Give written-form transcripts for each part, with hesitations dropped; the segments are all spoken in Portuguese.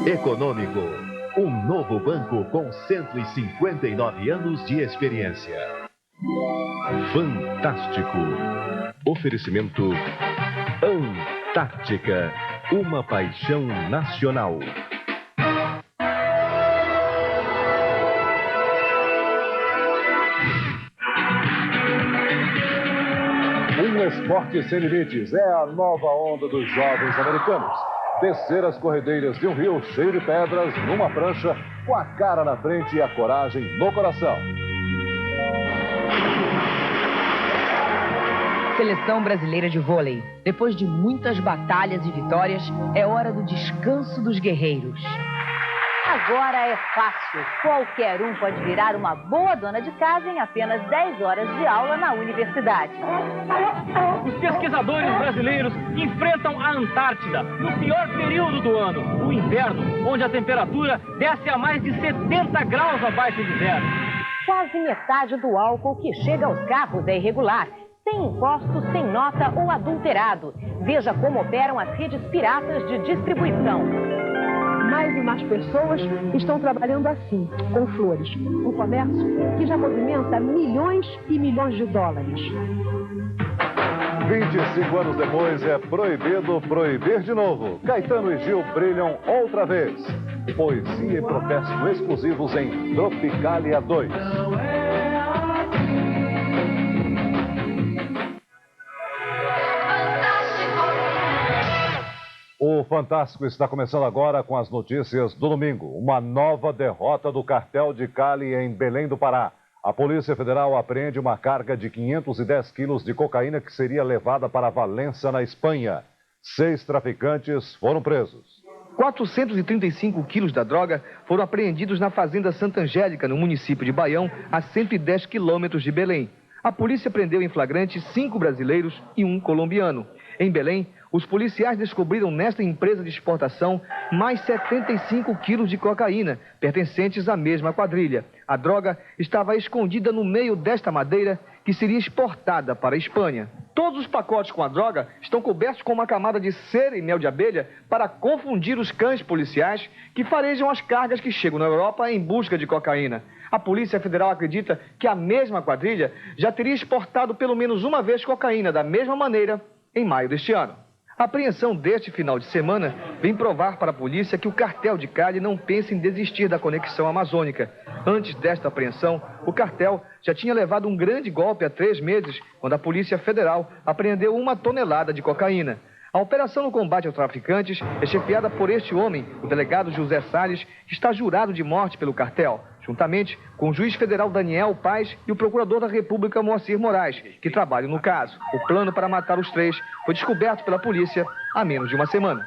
Econômico, um novo banco com 159 anos de experiência. Fantástico. Oferecimento Antártica, uma paixão nacional. Um esporte sem limites é a nova onda dos jovens americanos. Descer as corredeiras de um rio cheio de pedras numa prancha, com a cara na frente e a coragem no coração. Seleção brasileira de vôlei. Depois de muitas batalhas e vitórias, é hora do descanso dos guerreiros. Agora é fácil. Qualquer um pode virar uma boa dona de casa em apenas 10 horas de aula na universidade. Os pesquisadores brasileiros enfrentam a Antártida no pior período do ano, o inverno, onde a temperatura desce a mais de 70 graus abaixo de zero. Quase metade do álcool que chega aos carros é irregular, sem impostos, sem nota ou adulterado. Veja como operam as redes piratas de distribuição. Mais e mais pessoas estão trabalhando assim, com flores. Um comércio que já movimenta milhões e milhões de dólares. 25 anos depois, é proibido proibir de novo. Caetano e Gil brilham outra vez. Poesia e protesto exclusivos em Tropicália 2. O Fantástico está começando agora com as notícias do domingo. Uma nova derrota do cartel de Cali em Belém do Pará. A Polícia Federal apreende uma carga de 510 quilos de cocaína que seria levada para Valença, na Espanha. 6 traficantes foram presos. 435 quilos da droga foram apreendidos na Fazenda Santa Angélica, no município de Baião, a 110 quilômetros de Belém. A polícia prendeu em flagrante 5 brasileiros e 1 colombiano. Em Belém, os policiais descobriram nesta empresa de exportação mais 75 quilos de cocaína, pertencentes à mesma quadrilha. A droga estava escondida no meio desta madeira, que seria exportada para a Espanha. Todos os pacotes com a droga estão cobertos com uma camada de cera e mel de abelha para confundir os cães policiais que farejam as cargas que chegam na Europa em busca de cocaína. A Polícia Federal acredita que a mesma quadrilha já teria exportado pelo menos uma vez cocaína da mesma maneira em maio deste ano. A apreensão deste final de semana vem provar para a polícia que o cartel de Cali não pensa em desistir da conexão amazônica. Antes desta apreensão, o cartel já tinha levado um grande golpe há 3 meses, quando a Polícia Federal apreendeu 1 tonelada de cocaína. A operação no combate aos traficantes é chefiada por este homem, o delegado José Salles, que está jurado de morte pelo cartel, juntamente com o juiz federal Daniel Paes e o procurador da República Moacir Moraes, que trabalham no caso. O plano para matar os 3 foi descoberto pela polícia há menos de uma semana.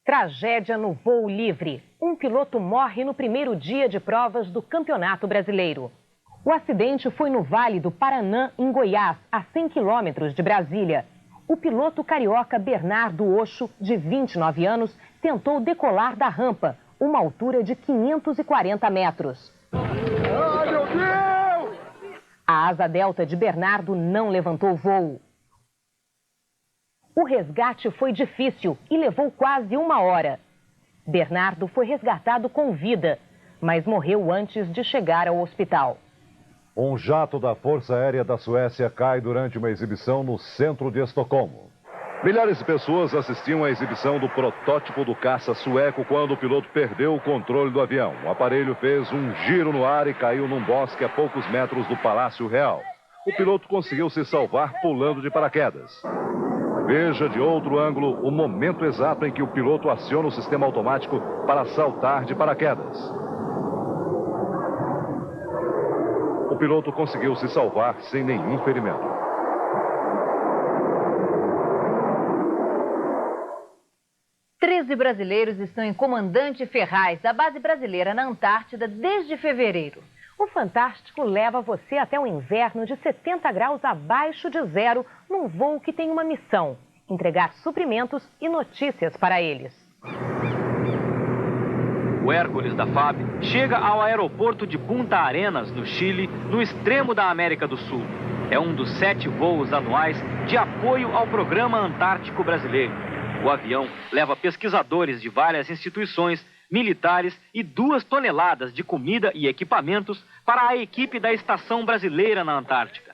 Tragédia no voo livre. Um piloto morre no primeiro dia de provas do Campeonato Brasileiro. O acidente foi no Vale do Paraná, em Goiás, a 100 quilômetros de Brasília. O piloto carioca Bernardo Ocho, de 29 anos, tentou decolar da rampa, uma altura de 540 metros. Ai, meu Deus! A asa delta de Bernardo não levantou voo. O resgate foi difícil e levou quase 1 hora. Bernardo foi resgatado com vida, mas morreu antes de chegar ao hospital. Um jato da Força Aérea da Suécia cai durante uma exibição no centro de Estocolmo. Milhares de pessoas assistiam à exibição do protótipo do caça sueco quando o piloto perdeu o controle do avião. O aparelho fez um giro no ar e caiu num bosque a poucos metros do Palácio Real. O piloto conseguiu se salvar pulando de paraquedas. Veja de outro ângulo o momento exato em que o piloto aciona o sistema automático para saltar de paraquedas. O piloto conseguiu se salvar sem nenhum ferimento. Treze brasileiros estão em Comandante Ferraz, da base brasileira na Antártida, desde fevereiro. O Fantástico leva você até um inverno de 70 graus abaixo de zero, num voo que tem uma missão: entregar suprimentos e notícias para eles. O Hércules da FAB chega ao aeroporto de Punta Arenas, no Chile, no extremo da América do Sul. É um dos 7 voos anuais de apoio ao Programa Antártico Brasileiro. O avião leva pesquisadores de várias instituições, militares e 2 toneladas de comida e equipamentos para a equipe da Estação Brasileira na Antártica.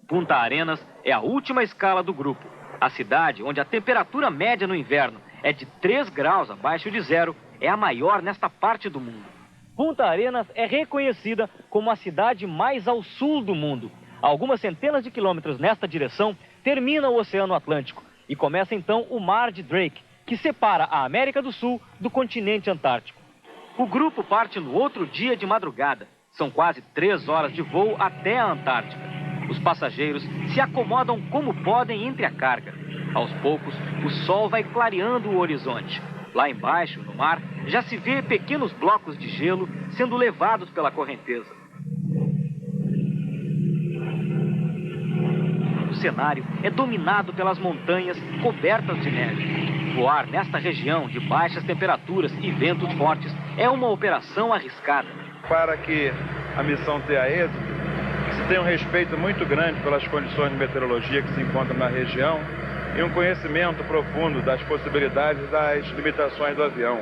Punta Arenas é a última escala do grupo. A cidade, onde a temperatura média no inverno é de 3 graus abaixo de zero, é a maior nesta parte do mundo. Punta Arenas é reconhecida como a cidade mais ao sul do mundo. A algumas centenas de quilômetros nesta direção, termina o Oceano Atlântico e começa então o Mar de Drake, que separa a América do Sul do continente antártico. O grupo parte no outro dia de madrugada. São quase 3 horas de voo até a Antártica. Os passageiros se acomodam como podem entre a carga. Aos poucos, o sol vai clareando o horizonte. Lá embaixo, no mar, já se vê pequenos blocos de gelo sendo levados pela correnteza. O cenário é dominado pelas montanhas cobertas de neve. Voar nesta região de baixas temperaturas e ventos fortes é uma operação arriscada. Para que a missão tenha êxito, se tem um respeito muito grande pelas condições de meteorologia que se encontram na região e um conhecimento profundo das possibilidades e das limitações do avião.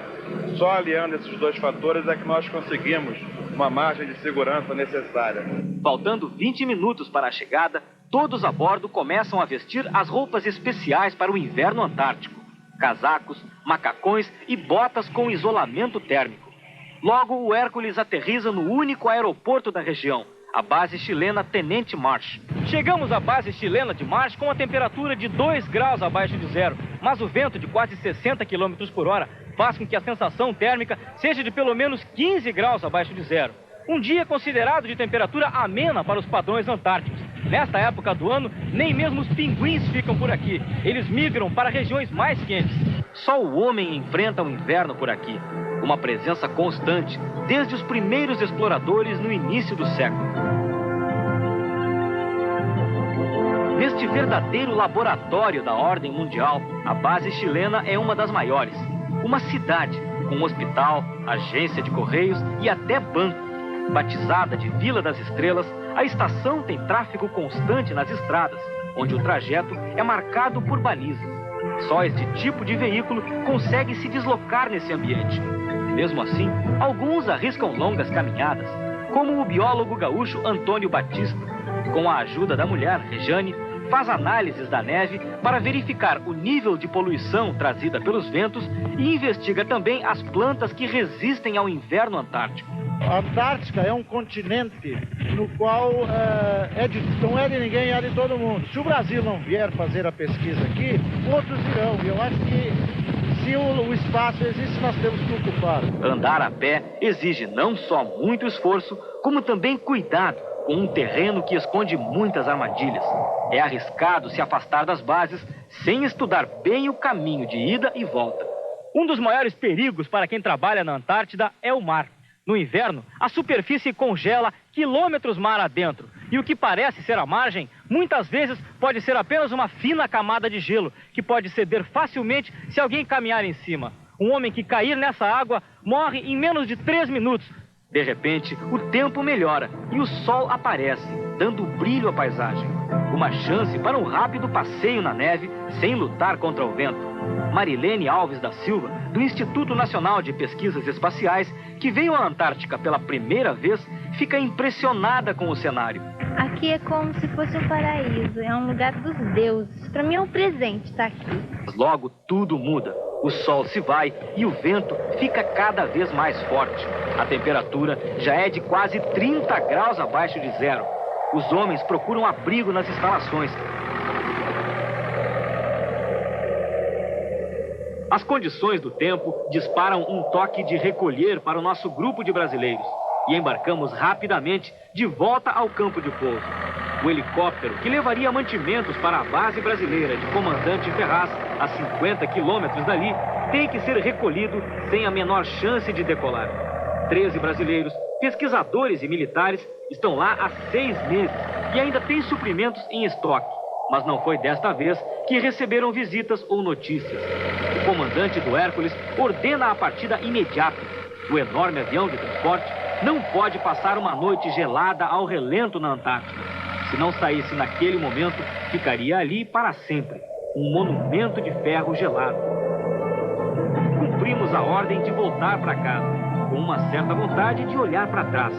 Só aliando esses 2 fatores é que nós conseguimos uma margem de segurança necessária. Faltando 20 minutos para a chegada, todos a bordo começam a vestir as roupas especiais para o inverno antártico. Casacos, macacões e botas com isolamento térmico. Logo, o Hércules aterriza no único aeroporto da região, a base chilena Tenente Marsh. Chegamos à base chilena de Marsh com a temperatura de 2 graus abaixo de zero, mas o vento de quase 60 km por hora faz com que a sensação térmica seja de pelo menos 15 graus abaixo de zero. Um dia considerado de temperatura amena para os padrões antárticos. Nesta época do ano, nem mesmo os pinguins ficam por aqui. Eles migram para regiões mais quentes. Só o homem enfrenta o inverno por aqui. Uma presença constante desde os primeiros exploradores no início do século. Neste verdadeiro laboratório da ordem mundial, a base chilena é uma das maiores. Uma cidade com hospital, agência de correios e até banco. Batizada de Vila das Estrelas, a estação tem tráfego constante nas estradas, onde o trajeto é marcado por balizas. Só este tipo de veículo consegue se deslocar nesse ambiente. Mesmo assim, alguns arriscam longas caminhadas, como o biólogo gaúcho Antônio Batista. Com a ajuda da mulher, Rejane, faz análises da neve para verificar o nível de poluição trazida pelos ventos e investiga também as plantas que resistem ao inverno antártico. A Antártica é um continente no qual não é de ninguém, é de todo mundo. Se o Brasil não vier fazer a pesquisa aqui, outros virão. E eu acho que se o espaço existe, nós temos que ocupar. Andar a pé exige não só muito esforço, como também cuidado com um terreno que esconde muitas armadilhas. É arriscado se afastar das bases sem estudar bem o caminho de ida e volta. Um dos maiores perigos para quem trabalha na Antártida é o mar. No inverno, a superfície congela quilômetros mar adentro. E o que parece ser a margem, muitas vezes pode ser apenas uma fina camada de gelo, que pode ceder facilmente se alguém caminhar em cima. Um homem que cair nessa água morre em menos de 3 minutos. De repente, o tempo melhora e o sol aparece, dando brilho à paisagem. Uma chance para um rápido passeio na neve, sem lutar contra o vento. Marilene Alves da Silva, do Instituto Nacional de Pesquisas Espaciais, que veio à Antártica pela primeira vez, fica impressionada com o cenário. Aqui é como se fosse um paraíso, é um lugar dos deuses. Para mim é um presente estar aqui. Logo, tudo muda. O sol se vai e o vento fica cada vez mais forte. A temperatura já é de quase 30 graus abaixo de zero. Os homens procuram abrigo nas instalações. As condições do tempo disparam um toque de recolher para o nosso grupo de brasileiros e embarcamos rapidamente de volta ao campo de pouso. O helicóptero, que levaria mantimentos para a base brasileira de Comandante Ferraz, a 50 quilômetros dali, tem que ser recolhido sem a menor chance de decolar. 13 brasileiros, pesquisadores e militares, estão lá há 6 meses e ainda têm suprimentos em estoque. Mas não foi desta vez que receberam visitas ou notícias. O comandante do Hércules ordena a partida imediata. O enorme avião de transporte não pode passar uma noite gelada ao relento na Antártica. Se não saísse naquele momento, ficaria ali para sempre. Um monumento de ferro gelado. a ordem de voltar para casa, com uma certa vontade de olhar para trás,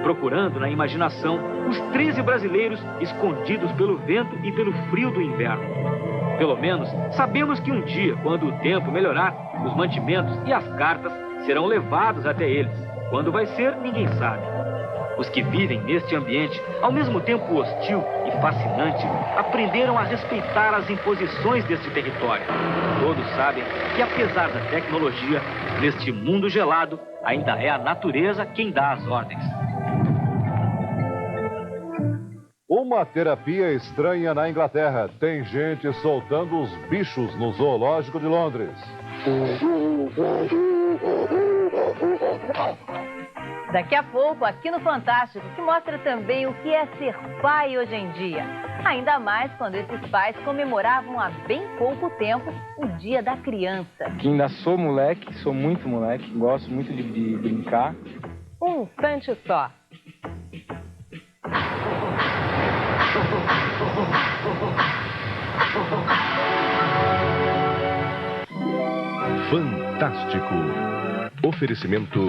procurando na imaginação os 13 brasileiros escondidos pelo vento e pelo frio do inverno. Pelo menos sabemos que um dia, quando o tempo melhorar, os mantimentos e as cartas serão levados até eles. Quando vai ser, ninguém sabe. Os que vivem neste ambiente, ao mesmo tempo hostil e fascinante, aprenderam a respeitar as imposições deste território. Todos sabem que, apesar da tecnologia, neste mundo gelado, ainda é a natureza quem dá as ordens. Uma terapia estranha na Inglaterra. Tem gente soltando os bichos no zoológico de Londres. Daqui a pouco, aqui no Fantástico, que mostra também o que é ser pai hoje em dia. Ainda mais quando esses pais comemoravam há bem pouco tempo o Dia da Criança. Que ainda sou moleque, sou muito moleque, gosto muito de brincar. Um instante só. Fantástico. Oferecimento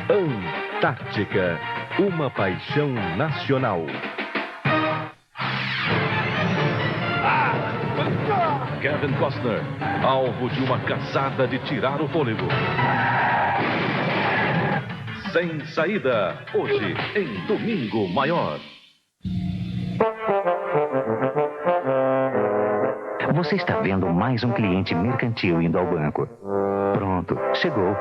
Antártica, uma paixão nacional. Kevin Costner, alvo de uma caçada de tirar o fôlego. Sem saída, hoje em Domingo Maior. Você está vendo mais um cliente mercantil indo ao banco. Pronto, chegou.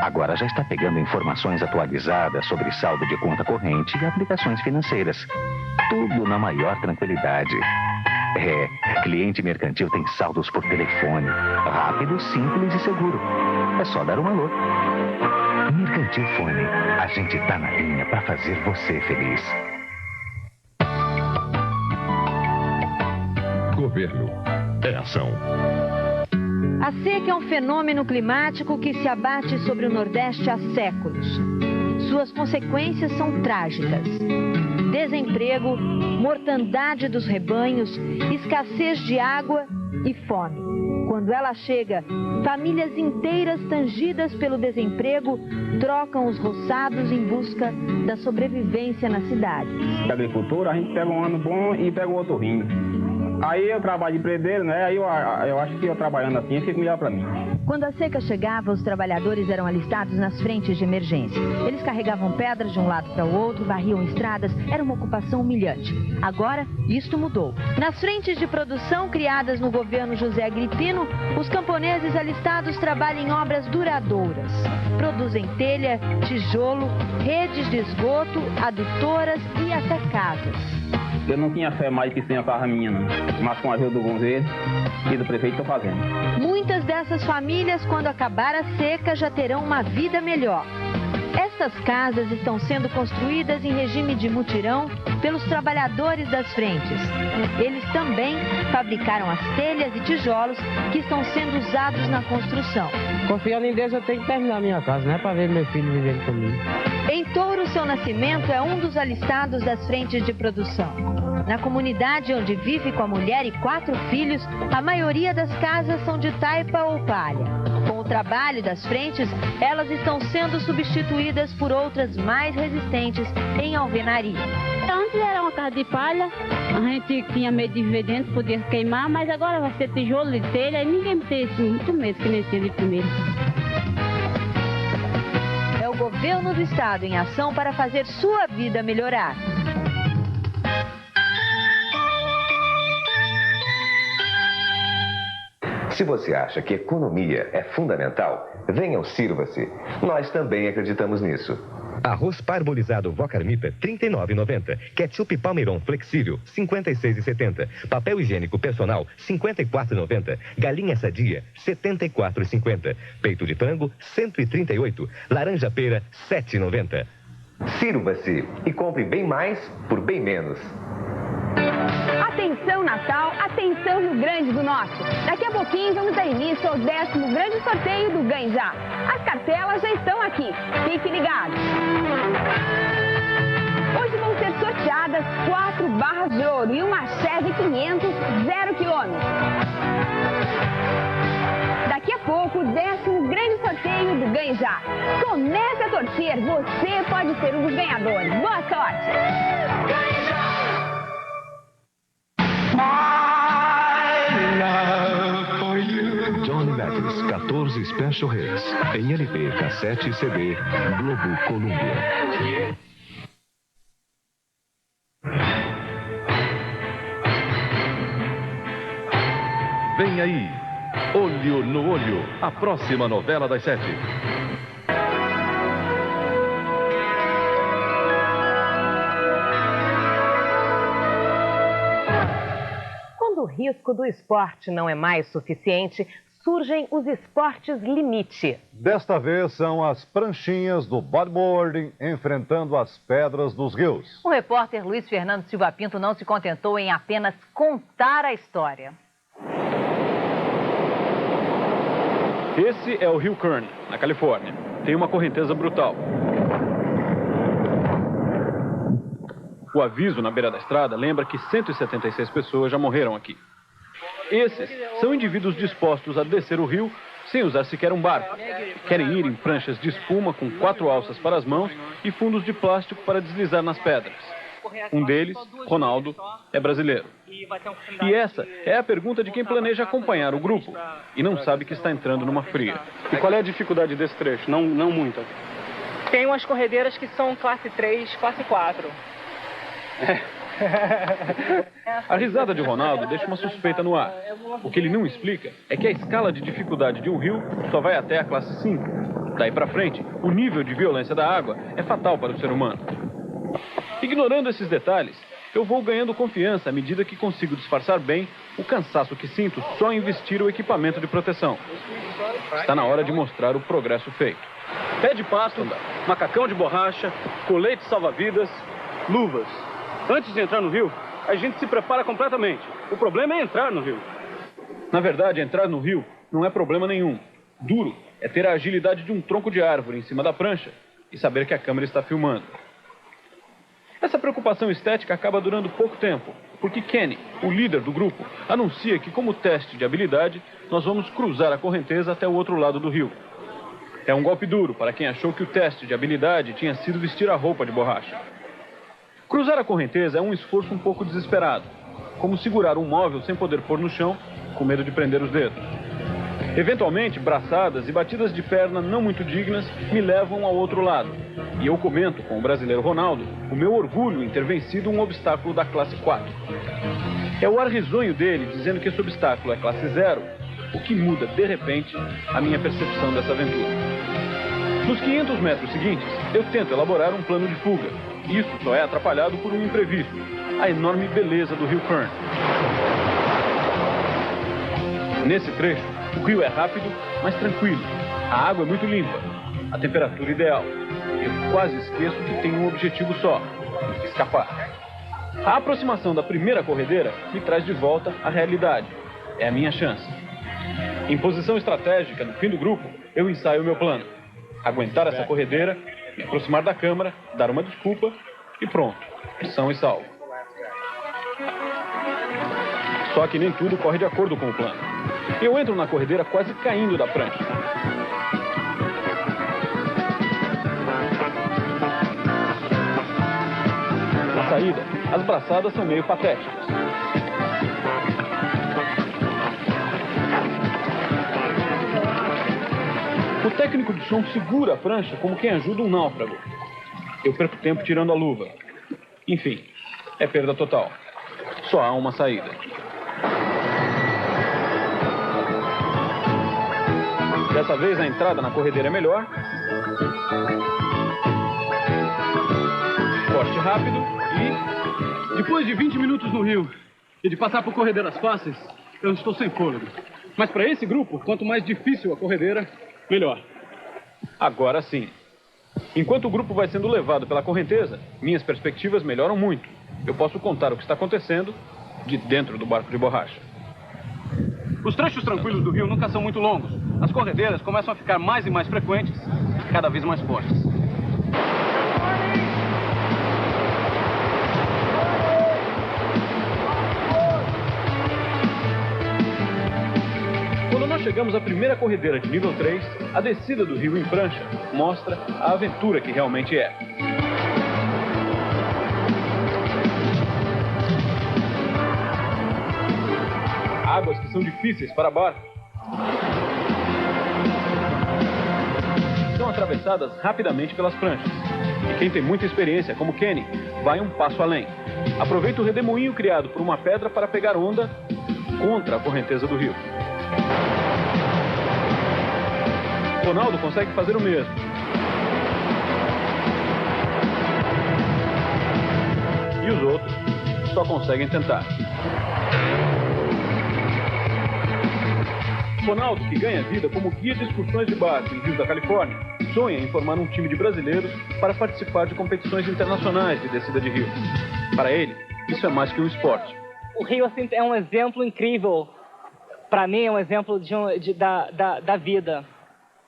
Agora já está pegando informações atualizadas sobre saldo de conta corrente e aplicações financeiras. Tudo na maior tranquilidade. Cliente mercantil tem saldos por telefone. Rápido, simples e seguro. É só dar um alô. Mercantil Fone. A gente tá na linha para fazer você feliz. Governo é ação. A seca é um fenômeno climático que se abate sobre o Nordeste há séculos. Suas consequências são trágicas. Desemprego, mortandade dos rebanhos, escassez de água e fome. Quando ela chega, famílias inteiras tangidas pelo desemprego trocam os roçados em busca da sobrevivência nas cidades. Na agricultura, a gente pega um ano bom e pega o outro ruim. Aí eu trabalho de empreiteiro, né? Aí eu acho que eu trabalhando assim fica melhor para mim. Quando a seca chegava, os trabalhadores eram alistados nas frentes de emergência. Eles carregavam pedras de um lado para o outro, varriam estradas, era uma ocupação humilhante. Agora, isto mudou. Nas frentes de produção criadas no governo José Agripino, os camponeses alistados trabalham em obras duradouras. Produzem telha, tijolo, redes de esgoto, adutoras e até casas. Eu não tinha fé mais que sem a casa minha, não. Mas com a ajuda do governo e do prefeito estou fazendo. Muitas dessas famílias, quando acabar a seca, já terão uma vida melhor. Estas casas estão sendo construídas em regime de mutirão pelos trabalhadores das frentes. Eles também fabricaram as telhas e tijolos que estão sendo usados na construção. Confiando em Deus, eu tenho que terminar a minha casa, não é para ver meu filho vivendo comigo. Em Touro, seu Nascimento é um dos alistados das frentes de produção. Na comunidade onde vive com a mulher e 4 filhos, a maioria das casas são de taipa ou palha. Com o trabalho das frentes, elas estão sendo substituídas por outras mais resistentes em alvenaria. Antes era uma casa de palha, a gente tinha medo de viver dentro, podia queimar, mas agora vai ser tijolo e telha e ninguém tem muito medo que nem tinha de primeiro. É o governo do estado em ação para fazer sua vida melhorar. Se você acha que economia é fundamental, venha ao Sirva-se. Nós também acreditamos nisso. Arroz parbolizado Vocarmita, R$ 39,90. Ketchup Palmeiron flexível, R$ 56,70. Papel higiênico personal, R$ 54,90. Galinha sadia, R$ 74,50. Peito de frango, R$ 138. Laranja pera, R$ 7,90. Sirva-se e compre bem mais por bem menos. Atenção Natal, atenção Rio Grande do Norte. Daqui a pouquinho vamos dar início ao 10º grande sorteio do Ganhe Já. As cartelas já estão aqui. Fique ligado. Hoje vão ser sorteadas 4 barras de ouro e uma Chevy 500 0 km. Daqui a pouco do Ganjá. Comece a torcer, você pode ser um dos ganhadores. Boa sorte! Johnny Mathis, 14 Special Hits, em LP, cassete e CD, Globo Columbia. Vem aí, Olho no Olho, a próxima novela das 7. Quando o risco do esporte não é mais suficiente, surgem os esportes limite. Desta vez são as pranchinhas do bodyboarding enfrentando as pedras dos rios. O repórter Luiz Fernando Silva Pinto não se contentou em apenas contar a história. Esse é o Rio Kern, na Califórnia. Tem uma correnteza brutal. O aviso na beira da estrada lembra que 176 pessoas já morreram aqui. Esses são indivíduos dispostos a descer o rio sem usar sequer um barco. Querem ir em pranchas de espuma com 4 alças para as mãos e fundos de plástico para deslizar nas pedras. Um deles, Ronaldo, é brasileiro. E essa é a pergunta de quem planeja acompanhar o grupo e não sabe que está entrando numa fria. E qual é a dificuldade desse trecho? Não muita. Tem umas corredeiras que são classe 3, classe 4. A risada de Ronaldo deixa uma suspeita no ar. O que ele não explica é que a escala de dificuldade de um rio só vai até a classe 5. Daí para frente, o nível de violência da água é fatal para o ser humano. Ignorando esses detalhes, eu vou ganhando confiança à medida que consigo disfarçar bem o cansaço que sinto só em vestir o equipamento de proteção. Está na hora de mostrar o progresso feito. Pé de pato, macacão de borracha, colete salva-vidas, luvas. Antes de entrar no rio, a gente se prepara completamente. O problema é entrar no rio. Na verdade, entrar no rio não é problema nenhum. Duro é ter a agilidade de um tronco de árvore em cima da prancha e saber que a câmera está filmando. Essa preocupação estética acaba durando pouco tempo, porque Kenny, o líder do grupo, anuncia que como teste de habilidade, nós vamos cruzar a correnteza até o outro lado do rio. É um golpe duro para quem achou que o teste de habilidade tinha sido vestir a roupa de borracha. Cruzar a correnteza é um esforço um pouco desesperado, como segurar um móvel sem poder pôr no chão, com medo de prender os dedos. Eventualmente, braçadas e batidas de perna não muito dignas me levam ao outro lado. E eu comento com o brasileiro Ronaldo o meu orgulho em ter vencido um obstáculo da classe 4. É o ar risonho dele dizendo que esse obstáculo é classe 0, o que muda, de repente, a minha percepção dessa aventura. Nos 500 metros seguintes, eu tento elaborar um plano de fuga. Isso só é atrapalhado por um imprevisto, a enorme beleza do Rio Kern. Nesse trecho, o rio é rápido, mas tranquilo. A água é muito limpa, a temperatura ideal. Eu quase esqueço que tenho um objetivo só: escapar. A aproximação da primeira corredeira me traz de volta à realidade. É a minha chance. Em posição estratégica, no fim do grupo, eu ensaio o meu plano: aguentar essa corredeira, me aproximar da câmara, dar uma desculpa e pronto, são e salvo. Só que nem tudo corre de acordo com o plano. Eu entro na corredeira quase caindo da prancha. Na saída, as braçadas são meio patéticas. O técnico de som segura a prancha como quem ajuda um náufrago. Eu perco tempo tirando a luva. Enfim, é perda total. Só há uma saída. Dessa vez a entrada na corredeira é melhor. Corte rápido e... Depois de 20 minutos no rio e de passar por corredeiras fáceis, eu estou sem fôlego. Mas para esse grupo, quanto mais difícil a corredeira, melhor. Agora sim. Enquanto o grupo vai sendo levado pela correnteza, minhas perspectivas melhoram muito. Eu posso contar o que está acontecendo de dentro do barco de borracha. Os trechos tranquilos do rio nunca são muito longos. As corredeiras começam a ficar mais e mais frequentes, cada vez mais fortes. Quando nós nós chegamos à primeira corredeira de nível 3, a descida do rio em prancha mostra a aventura que realmente é. Águas que são difíceis para barco são atravessadas rapidamente pelas pranchas. E quem tem muita experiência, como Kenny, vai um passo além. Aproveita o redemoinho criado por uma pedra para pegar onda contra a correnteza do rio. Ronaldo consegue fazer o mesmo. E os outros só conseguem tentar. Ronaldo, que ganha vida como guia de excursões de barco em rios da Califórnia, sonha em formar um time de brasileiros para participar de competições internacionais de descida de rio. Para ele, isso é mais que um esporte. O rio assim, é um exemplo incrível. Para mim, é um exemplo da vida.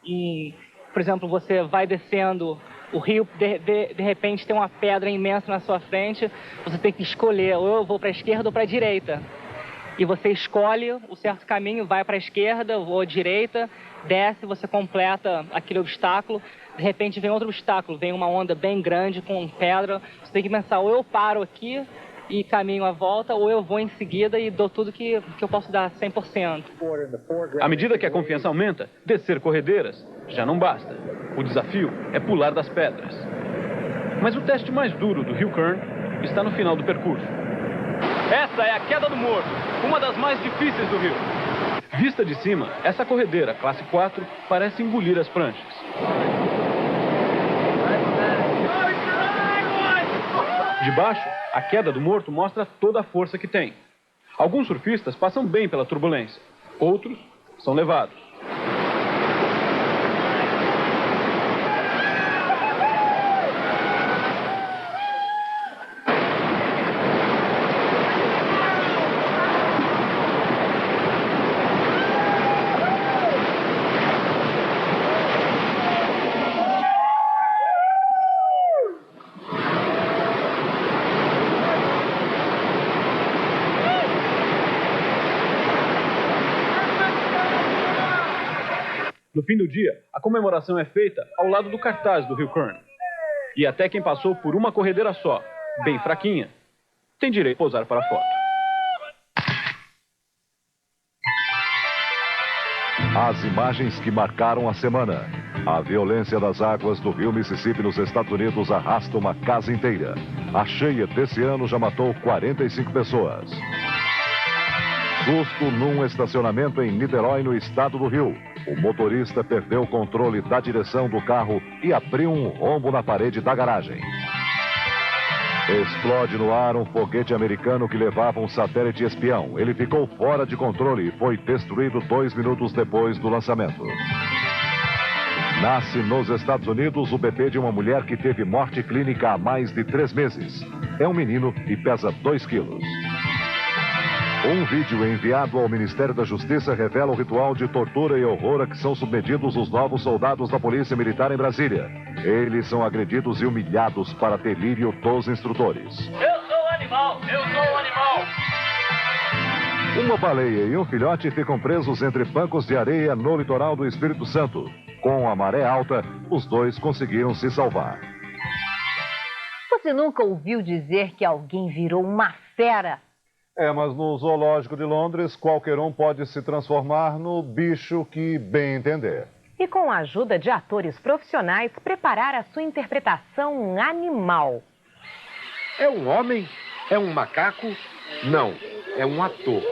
E, por exemplo, você vai descendo o rio, de repente tem uma pedra imensa na sua frente, você tem que escolher, ou eu vou para a esquerda ou para a direita. E você escolhe o certo caminho, vai para a esquerda ou à direita, desce, você completa aquele obstáculo, de repente vem outro obstáculo, vem uma onda bem grande com pedra, você tem que pensar, ou eu paro aqui e caminho a volta, ou eu vou em seguida e dou tudo que eu posso dar, 100%. À medida que a confiança aumenta, descer corredeiras já não basta. O desafio é pular das pedras. Mas o teste mais duro do Rio Kern está no final do percurso. Essa é a queda do morto, uma das mais difíceis do rio. Vista de cima, essa corredeira, classe 4, parece engolir as pranchas. De baixo, a queda do morto mostra toda a força que tem. Alguns surfistas passam bem pela turbulência, outros são levados. No fim do dia, a comemoração é feita ao lado do cartaz do Rio Kern. E até quem passou por uma corredeira só, bem fraquinha, tem direito a posar para a foto. As imagens que marcaram a semana. A violência das águas do rio Mississippi nos Estados Unidos arrasta uma casa inteira. A cheia desse ano já matou 45 pessoas. Susto num estacionamento em Niterói, no estado do Rio. O motorista perdeu o controle da direção do carro e abriu um rombo na parede da garagem. Explode no ar um foguete americano que levava um satélite espião. Ele ficou fora de controle e foi destruído 2 minutos depois do lançamento. Nasce nos Estados Unidos o bebê de uma mulher que teve morte clínica há mais de 3 meses. É um menino e pesa 2 quilos. Um vídeo enviado ao Ministério da Justiça revela o ritual de tortura e horror a que são submetidos os novos soldados da Polícia Militar em Brasília. Eles são agredidos e humilhados para delírio dos instrutores. Eu sou o animal! Eu sou o animal! Uma baleia e um filhote ficam presos entre bancos de areia no litoral do Espírito Santo. Com a maré alta, os dois conseguiram se salvar. Você nunca ouviu dizer que alguém virou uma fera? Mas no zoológico de Londres, qualquer um pode se transformar no bicho que bem entender. E com a ajuda de atores profissionais, preparar a sua interpretação animal. É um homem? É um macaco? Não, é um ator.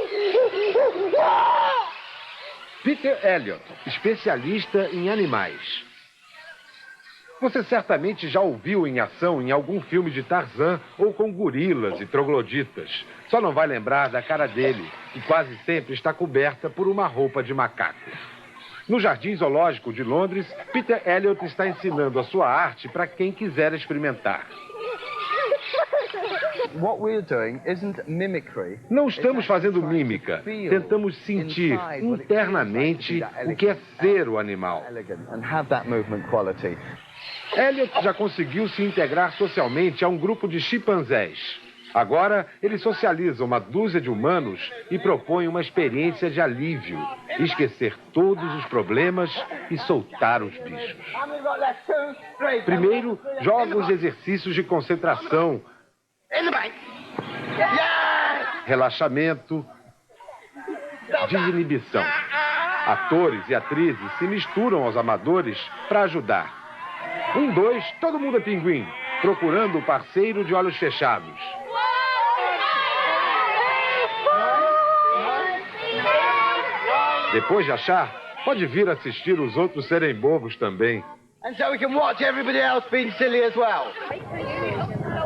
Peter Elliott, especialista em animais. Você certamente já ouviu em ação em algum filme de Tarzan ou com gorilas e trogloditas. Só não vai lembrar da cara dele, que quase sempre está coberta por uma roupa de macaco. No Jardim Zoológico de Londres, Peter Elliott está ensinando a sua arte para quem quiser experimentar. Não estamos fazendo mímica. Tentamos sentir internamente o que é ser o animal. Elliott já conseguiu se integrar socialmente a um grupo de chimpanzés. Agora, ele socializa uma dúzia de humanos e propõe uma experiência de alívio, esquecer todos os problemas e soltar os bichos. Primeiro, jogos de exercícios de concentração, relaxamento, desinibição. Atores e atrizes se misturam aos amadores para ajudar. 1, 2, todo mundo é pinguim, procurando o parceiro de olhos fechados. Depois de achar, pode vir assistir os outros serem bobos também.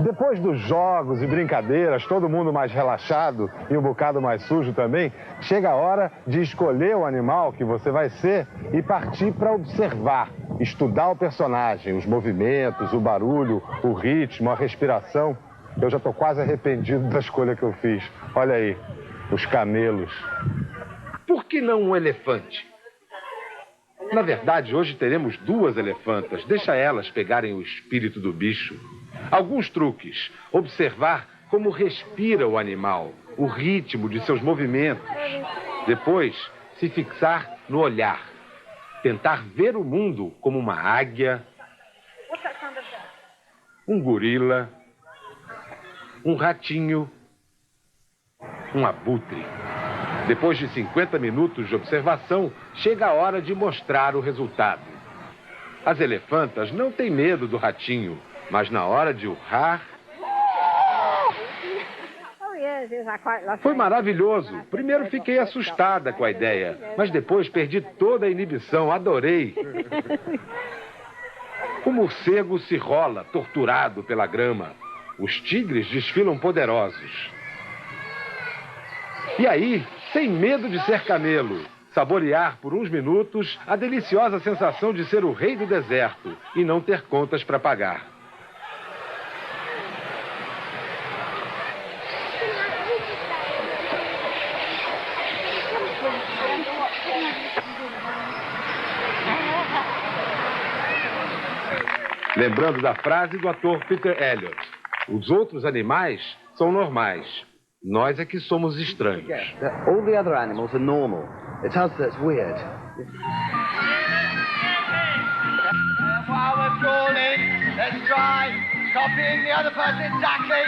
Depois dos jogos e brincadeiras, todo mundo mais relaxado e um bocado mais sujo também, chega a hora de escolher o animal que você vai ser e partir para observar, estudar o personagem, os movimentos, o barulho, o ritmo, a respiração. Eu já estou quase arrependido da escolha que eu fiz. Olha aí, os camelos. Por que não um elefante? Na verdade, hoje teremos 2 elefantas. Deixa elas pegarem o espírito do bicho. Alguns truques. Observar como respira o animal, o ritmo de seus movimentos. Depois, se fixar no olhar. Tentar ver o mundo como uma águia, um gorila, um ratinho, um abutre. Depois de 50 minutos de observação, chega a hora de mostrar o resultado. As elefantas não têm medo do ratinho, mas na hora de urrar... Foi maravilhoso. Primeiro fiquei assustada com a ideia, mas depois perdi toda a inibição. Adorei. O morcego se rola, torturado pela grama. Os tigres desfilam poderosos. E aí, sem medo de ser camelo, saborear por uns minutos a deliciosa sensação de ser o rei do deserto e não ter contas para pagar. Lembrando da frase do ator Peter Elliott: os outros animais são normais. Nós é que somos estranhos. All the other animals are normal. It's us that's weird. While we're crawling, let's try copying the other person exactly.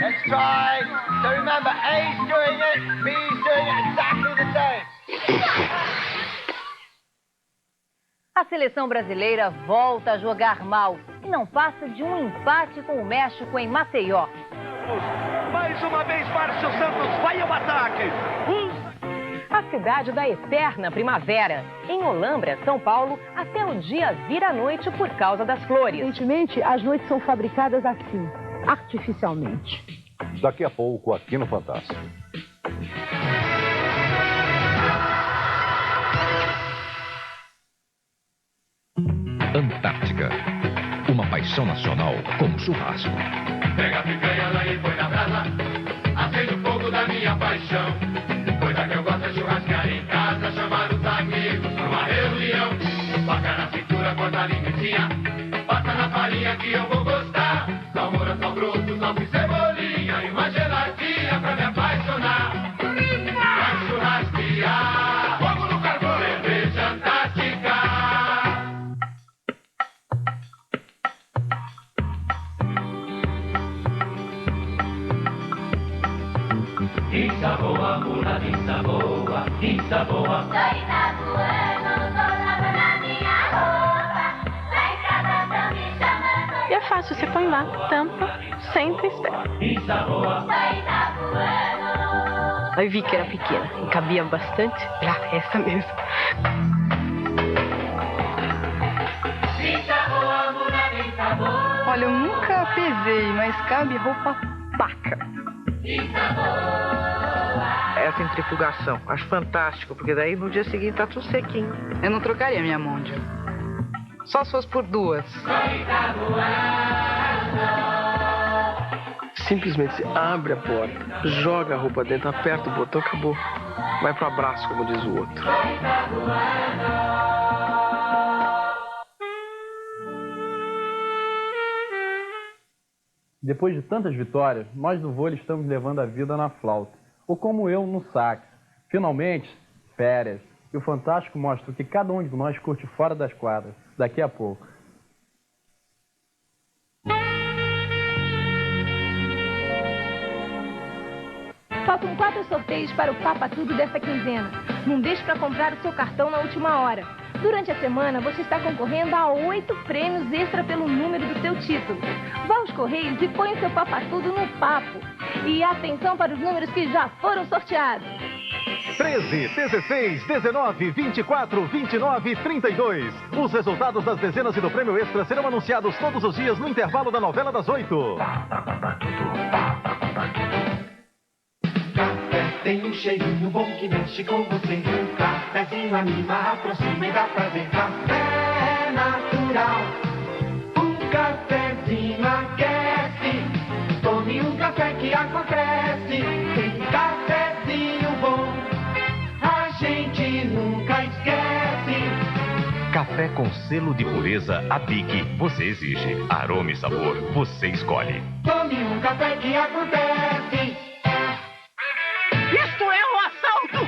Let's try. So remember, A's doing it, B's doing it exactly the same. A seleção brasileira volta a jogar mal e não passa de um empate com o México em Maceió. Mais uma vez, Márcio Santos vai ao ataque. A cidade da eterna primavera. Em Olambra, São Paulo, até o dia vira a noite por causa das flores. Recentemente, as noites são fabricadas assim, artificialmente. Daqui a pouco, aqui no Fantástico. Antártica. Uma paixão nacional como churrasco. Pega a picanha lá e põe na brasa, acende o fogo da minha paixão. Coisa que eu gosto é churrascar em casa, chamar os amigos pra uma reunião. Faca na cintura, corta a linguiça, passa na farinha que eu vou gostar. Sal moura, sal grosso, sal e cebolinha e uma geladinha pra me apaixonar. Pra churrasquear, fogo no carvão, cerveja Antártica. Isa boa, muladinha boa, Isa boa. Tô Itapuano, tô lavando a minha roupa. Lá em casa tão me chamando. E é fácil, você põe lá, tampa, senta e espera. Isa boa. Tô Itapuano. Aí vi que era pequena e cabia bastante pra festa mesmo. Isa boa, muladinha boa. Olha, eu nunca pesei, mas cabe roupa paca. Isa boa. Essa centrifugação, acho fantástico, porque daí no dia seguinte tá tudo sequinho. Eu não trocaria minha Mondial. Só se fosse por 2. Simplesmente se abre a porta, joga a roupa dentro, aperta o botão, acabou. Vai pro abraço, como diz o outro. Depois de tantas vitórias, nós do vôlei estamos levando a vida na flauta, ou como eu no sax. Finalmente, férias. E o Fantástico mostra o que cada um de nós curte fora das quadras. Daqui a pouco. Faltam 4 sorteios para o Papa Tudo desta quinzena. Não deixe para comprar o seu cartão na última hora. Durante a semana, você está concorrendo a 8 prêmios extra pelo número do seu título. Vá aos Correios e põe o seu Papa Tudo no papo. E atenção para os números que já foram sorteados. 13, 16, 19, 24, 29 e 32. Os resultados das dezenas e do prêmio extra serão anunciados todos os dias no intervalo da novela das 8. Tem um cheirinho bom que mexe com você. Um cafezinho anima, aproxima e dá prazer. Café natural. Um cafezinho aquece. Tome um café que acontece. Tem um cafezinho bom. A gente nunca esquece. Café com selo de pureza Abic. Você exige. Aroma e sabor, você escolhe. Tome um café que acontece. Isto é um assalto!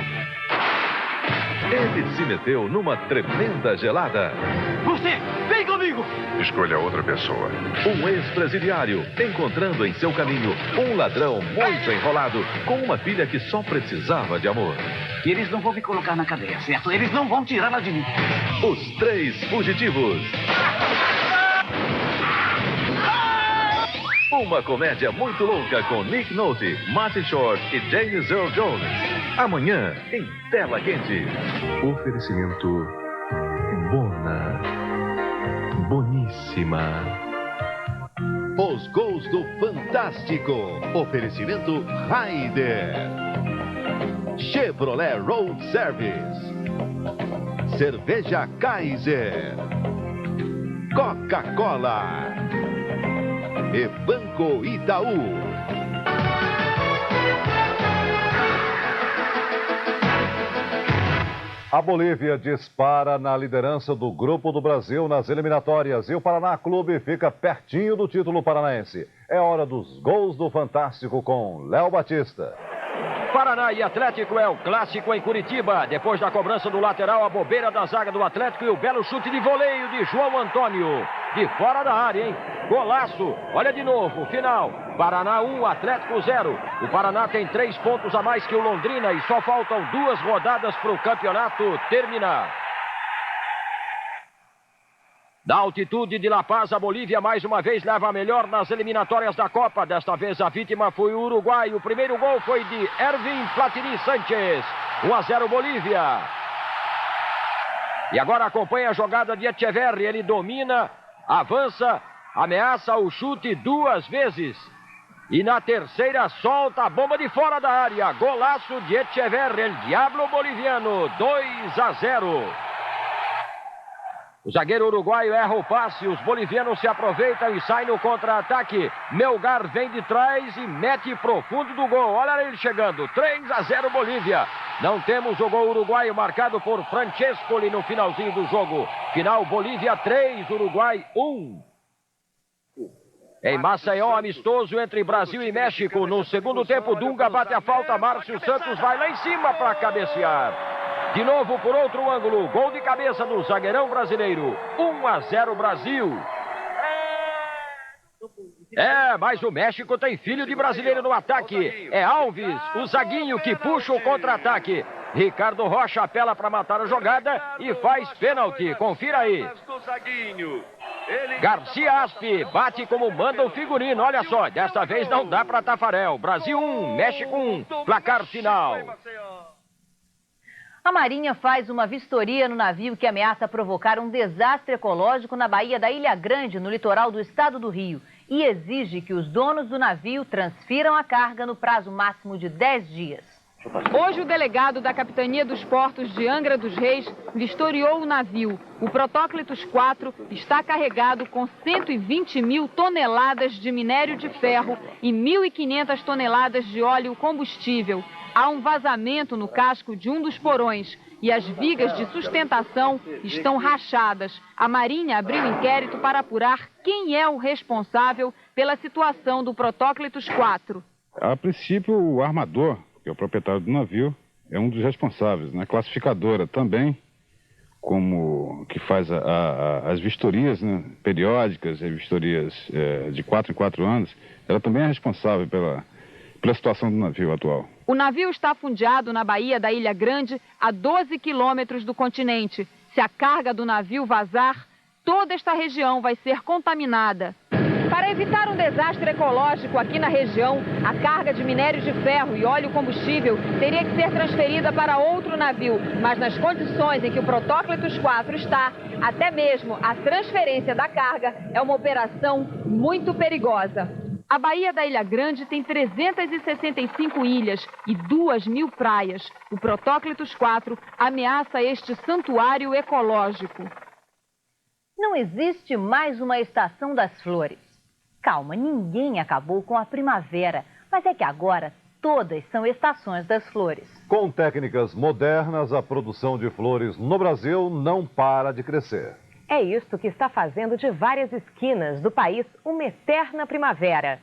Ele se meteu numa tremenda gelada. Você, vem comigo! Escolha outra pessoa. Um ex-presidiário encontrando em seu caminho um ladrão muito enrolado com uma filha que só precisava de amor. E eles não vão me colocar na cadeia, certo? Eles não vão tirá-la de mim. Os 3 fugitivos. Uma comédia muito louca com Nick Nolte, Martin Short e James Earl Jones. Amanhã, em Tela Quente. Oferecimento Bona. Boníssima. Os gols do Fantástico. Oferecimento Raider. Chevrolet Road Service. Cerveja Kaiser. Coca-Cola. E Banco Itaú. A Bolívia dispara na liderança do Grupo do Brasil nas eliminatórias e o Paraná Clube fica pertinho do título paranaense. É hora dos gols do Fantástico com Léo Batista. Paraná e Atlético é o clássico em Curitiba. Depois da cobrança do lateral, a bobeira da zaga do Atlético e o belo chute de voleio de João Antônio. De fora da área, hein? Golaço. Olha de novo, final. Paraná 1, Atlético 0. O Paraná tem 3 pontos a mais que o Londrina e só faltam 2 rodadas para o campeonato terminar. Da altitude de La Paz, a Bolívia mais uma vez leva a melhor nas eliminatórias da Copa. Desta vez a vítima foi o Uruguai. O primeiro gol foi de Ervin Platini Sanchez. 1-0 Bolívia. E agora acompanha a jogada de Echeverri. Ele domina, avança, ameaça o chute 2 vezes. E na terceira solta a bomba de fora da área. Golaço de Echeverri, el Diablo boliviano. 2-0. O zagueiro uruguaio erra o passe, os bolivianos se aproveitam e saem no contra-ataque. Melgar vem de trás e mete profundo do gol. Olha ele chegando, 3-0 Bolívia. Não temos o gol uruguaio marcado por Francescoli no finalzinho do jogo. Final Bolívia 3, Uruguai 1. Em Maceió, amistoso entre Brasil e México. No segundo tempo, Dunga bate a falta, Márcio Santos vai lá em cima para cabecear. De novo por outro ângulo, gol de cabeça do zagueirão brasileiro. 1-0 Brasil. Mas o México tem filho de brasileiro no ataque. É Alves, o zaguinho que puxa o contra-ataque. Ricardo Rocha apela para matar a jogada e faz pênalti. Confira aí. Garcia Aspe bate como manda o figurino. Olha só, desta vez não dá para Tafarel. Brasil 1, México 1. Placar final. A Marinha faz uma vistoria no navio que ameaça provocar um desastre ecológico na Baía da Ilha Grande, no litoral do estado do Rio, e exige que os donos do navio transfiram a carga no prazo máximo de 10 dias. Hoje, o delegado da Capitania dos Portos de Angra dos Reis vistoriou o navio. O Protóclitos 4 está carregado com 120 mil toneladas de minério de ferro e 1.500 toneladas de óleo combustível. Há um vazamento no casco de um dos porões e as vigas de sustentação estão rachadas. A Marinha abriu inquérito para apurar quem é o responsável pela situação do Protóclitos 4. A princípio, o armador, que é o proprietário do navio, é um dos responsáveis. Na classificadora também, como que faz as vistorias, né, periódicas, as vistorias de 4 em 4 anos, ela também é responsável pela situação do navio atual. O navio está afundeado na baía da Ilha Grande, a 12 quilômetros do continente. Se a carga do navio vazar, toda esta região vai ser contaminada. Para evitar um desastre ecológico aqui na região, a carga de minério de ferro e óleo combustível teria que ser transferida para outro navio. Mas nas condições em que o Protóclitos 4 está, até mesmo a transferência da carga é uma operação muito perigosa. A Baía da Ilha Grande tem 365 ilhas e 2.000 praias. O Protóclitos 4 ameaça este santuário ecológico. Não existe mais uma estação das flores. Calma, ninguém acabou com a primavera, mas é que agora todas são estações das flores. Com técnicas modernas, a produção de flores no Brasil não para de crescer. É isto que está fazendo de várias esquinas do país uma eterna primavera.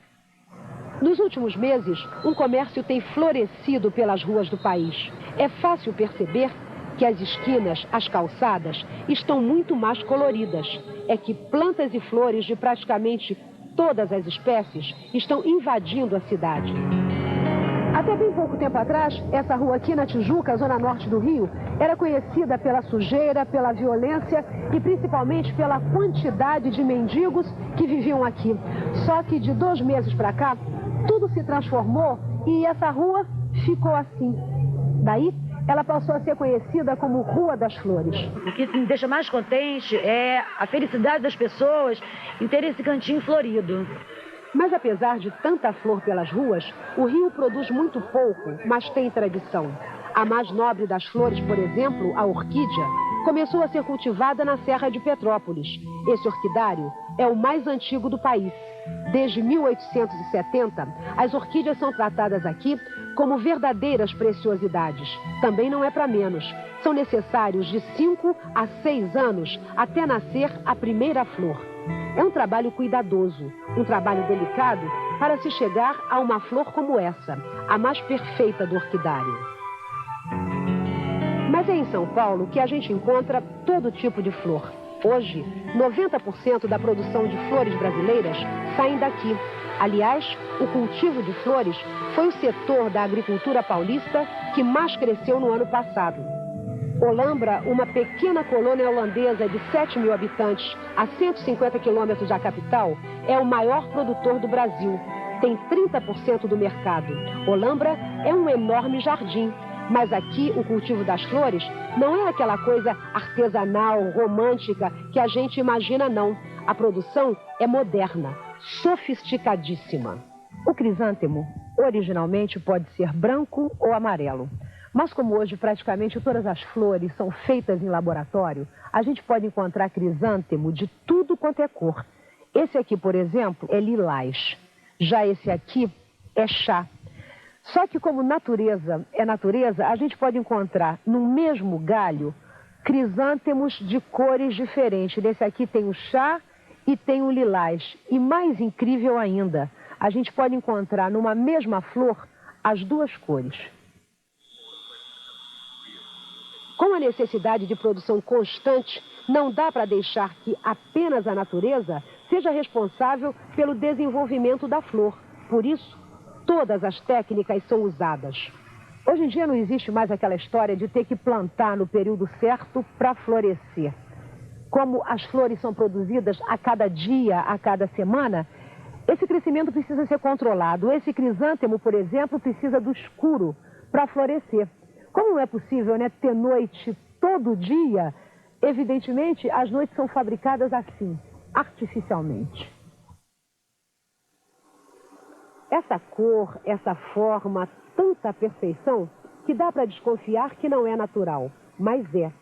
Nos últimos meses, um comércio tem florescido pelas ruas do país. É fácil perceber que as esquinas, as calçadas, estão muito mais coloridas. É que plantas e flores de praticamente todas as espécies estão invadindo a cidade. Até bem pouco tempo atrás, essa rua aqui na Tijuca, zona norte do Rio, era conhecida pela sujeira, pela violência e principalmente pela quantidade de mendigos que viviam aqui. Só que de 2 meses para cá, tudo se transformou e essa rua ficou assim. Daí, ela passou a ser conhecida como Rua das Flores. O que me deixa mais contente é a felicidade das pessoas em ter esse cantinho florido. Mas apesar de tanta flor pelas ruas, o Rio produz muito pouco, mas tem tradição. A mais nobre das flores, por exemplo, a orquídea, começou a ser cultivada na Serra de Petrópolis. Esse orquidário é o mais antigo do país. Desde 1870, as orquídeas são tratadas aqui como verdadeiras preciosidades. Também não é para menos. São necessários de 5 a 6 anos até nascer a primeira flor. É um trabalho cuidadoso, um trabalho delicado para se chegar a uma flor como essa, a mais perfeita do orquidário. Mas é em São Paulo que a gente encontra todo tipo de flor. Hoje, 90% da produção de flores brasileiras saem daqui. Aliás, o cultivo de flores foi o setor da agricultura paulista que mais cresceu no ano passado. Olambra, uma pequena colônia holandesa de 7.000 habitantes, a 150 quilômetros da capital, é o maior produtor do Brasil. Tem 30% do mercado. Olambra é um enorme jardim. Mas aqui o cultivo das flores não é aquela coisa artesanal, romântica que a gente imagina, não. A produção é moderna, sofisticadíssima. O crisântemo originalmente pode ser branco ou amarelo. Mas como hoje praticamente todas as flores são feitas em laboratório, a gente pode encontrar crisântemo de tudo quanto é cor. Esse aqui, por exemplo, é lilás. Já esse aqui é chá. Só que como natureza é natureza, a gente pode encontrar no mesmo galho crisântemos de cores diferentes. Desse aqui tem o chá e tem o lilás. E mais incrível ainda, a gente pode encontrar numa mesma flor as duas cores. Com a necessidade de produção constante, não dá para deixar que apenas a natureza seja responsável pelo desenvolvimento da flor. Por isso, todas as técnicas são usadas. Hoje em dia não existe mais aquela história de ter que plantar no período certo para florescer. Como as flores são produzidas a cada dia, a cada semana, esse crescimento precisa ser controlado. Esse crisântemo, por exemplo, precisa do escuro para florescer. Como não é possível, né, ter noite todo dia, evidentemente as noites são fabricadas assim, artificialmente. Essa cor, essa forma, tanta perfeição, que dá para desconfiar que não é natural, mas é.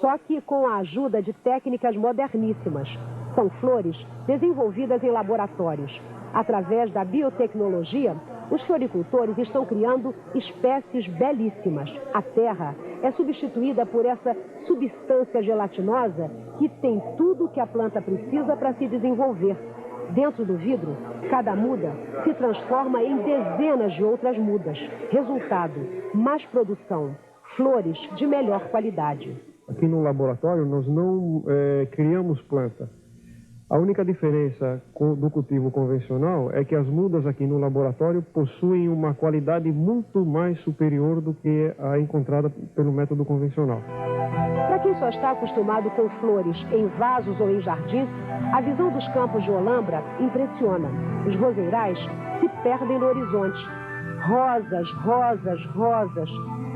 Só que com a ajuda de técnicas moderníssimas. São flores desenvolvidas em laboratórios. Através da biotecnologia, Os floricultores estão criando espécies belíssimas. A terra é substituída por essa substância gelatinosa que tem tudo o que a planta precisa para se desenvolver. Dentro do vidro, cada muda se transforma em dezenas de outras mudas. Resultado, mais produção, flores de melhor qualidade. Aqui no laboratório nós não criamos planta. A única diferença do cultivo convencional é que as mudas aqui no laboratório possuem uma qualidade muito mais superior do que a encontrada pelo método convencional. Para quem só está acostumado com flores em vasos ou em jardins, a visão dos campos de Olambra impressiona. Os roseirais se perdem no horizonte. Rosas, rosas, rosas,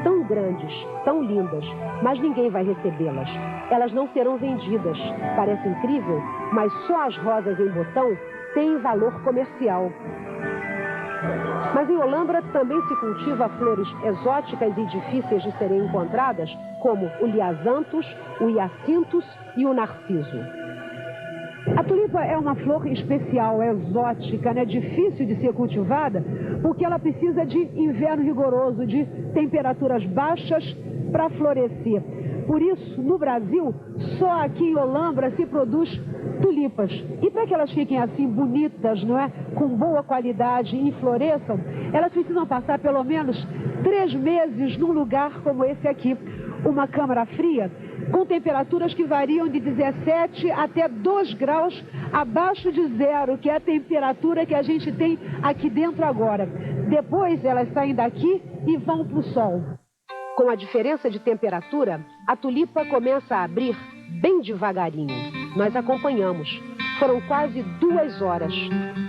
tão grandes, tão lindas, mas ninguém vai recebê-las. Elas não serão vendidas. Parece incrível, mas só as rosas em botão têm valor comercial. Mas em Olambra também se cultiva flores exóticas e difíceis de serem encontradas, como o liazanthus, o hiacinthus e o narciso. A tulipa é uma flor especial, exótica, né? Difícil de ser cultivada, porque ela precisa de inverno rigoroso, de temperaturas baixas para florescer. Por isso, no Brasil, só aqui em Olambra se produz tulipas. E para que elas fiquem assim bonitas, não é? Com boa qualidade e floresçam, elas precisam passar pelo menos 3 meses num lugar como esse aqui. Uma câmara fria, com temperaturas que variam de 17 até 2 graus abaixo de zero, que é a temperatura que a gente tem aqui dentro agora. Depois elas saem daqui e vão para o sol. Com a diferença de temperatura, a tulipa começa a abrir bem devagarinho. Nós acompanhamos. Foram quase 2 horas.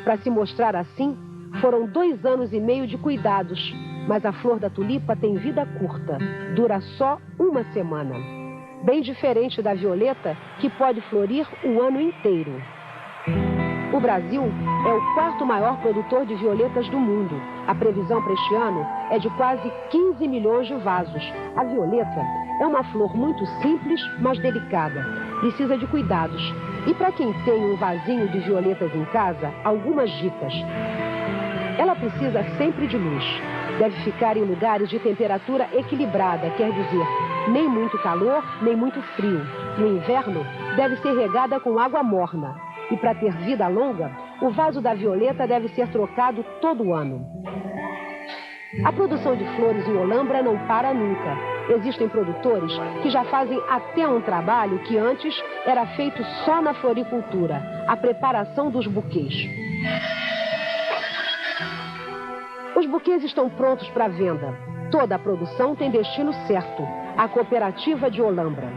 Para se mostrar assim, foram 2 anos e meio de cuidados. Mas a flor da tulipa tem vida curta, dura só 1 semana. Bem diferente da violeta, que pode florir o ano inteiro. O Brasil é o 4º maior produtor de violetas do mundo. A previsão para este ano é de quase 15 milhões de vasos. A violeta é uma flor muito simples, mas delicada. Precisa de cuidados. E para quem tem um vasinho de violetas em casa, algumas dicas. Ela precisa sempre de luz. Deve ficar em lugares de temperatura equilibrada, quer dizer, nem muito calor, nem muito frio. No inverno, deve ser regada com água morna. E para ter vida longa, o vaso da violeta deve ser trocado todo ano. A produção de flores em Olambra não para nunca. Existem produtores que já fazem até um trabalho que antes era feito só na floricultura, a preparação dos buquês. Os buquês estão prontos para venda. Toda a produção tem destino certo, a Cooperativa de Olambra.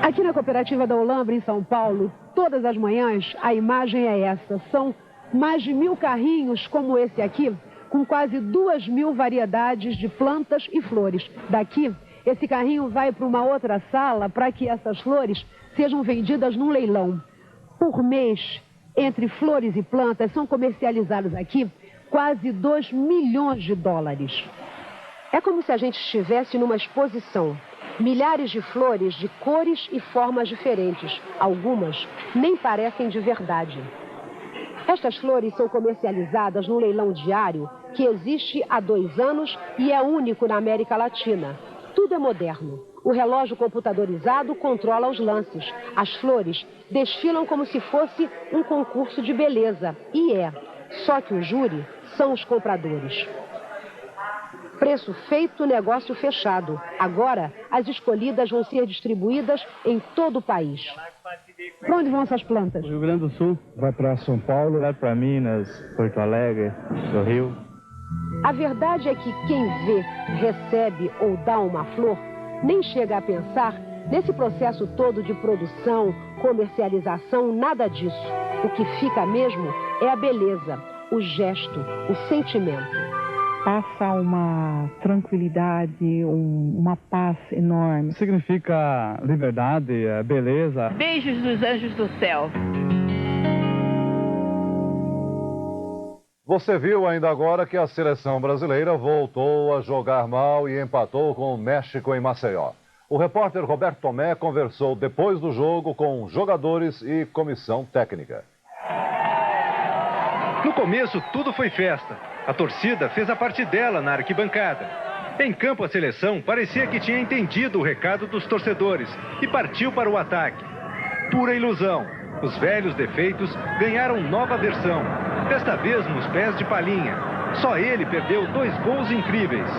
Aqui na Cooperativa da Olambra, em São Paulo, todas as manhãs a imagem é essa. São mais de 1000 carrinhos como esse aqui, com quase 2000 variedades de plantas e flores. Daqui, esse carrinho vai para uma outra sala para que essas flores sejam vendidas num leilão. Por mês, entre flores e plantas, são comercializados aqui quase 2 milhões de dólares. É como se a gente estivesse numa exposição. Milhares de flores de cores e formas diferentes. Algumas nem parecem de verdade. Estas flores são comercializadas num leilão diário que existe há 2 anos e é único na América Latina. Tudo é moderno. O relógio computadorizado controla os lances. As flores desfilam como se fosse um concurso de beleza. E é. Só que o júri são os compradores. Preço feito, negócio fechado. Agora, as escolhidas vão ser distribuídas em todo o país. Para onde vão essas plantas? Rio Grande do Sul. Vai para São Paulo. Vai para Minas, Porto Alegre, do Rio. A verdade é que quem vê, recebe ou dá uma flor, nem chega a pensar nesse processo todo de produção, comercialização, nada disso. O que fica mesmo é a beleza, o gesto, o sentimento. Passa uma tranquilidade, uma paz enorme. Significa liberdade, beleza. Beijos dos anjos do céu. Você viu ainda agora que a seleção brasileira voltou a jogar mal e empatou com o México em Maceió. O repórter Roberto Tomé conversou depois do jogo com jogadores e comissão técnica. No começo, tudo foi festa. A torcida fez a parte dela na arquibancada. Em campo, a seleção parecia que tinha entendido o recado dos torcedores e partiu para o ataque. Pura ilusão. Os velhos defeitos ganharam nova versão. Desta vez nos pés de Palhinha. Só ele perdeu 2 gols incríveis.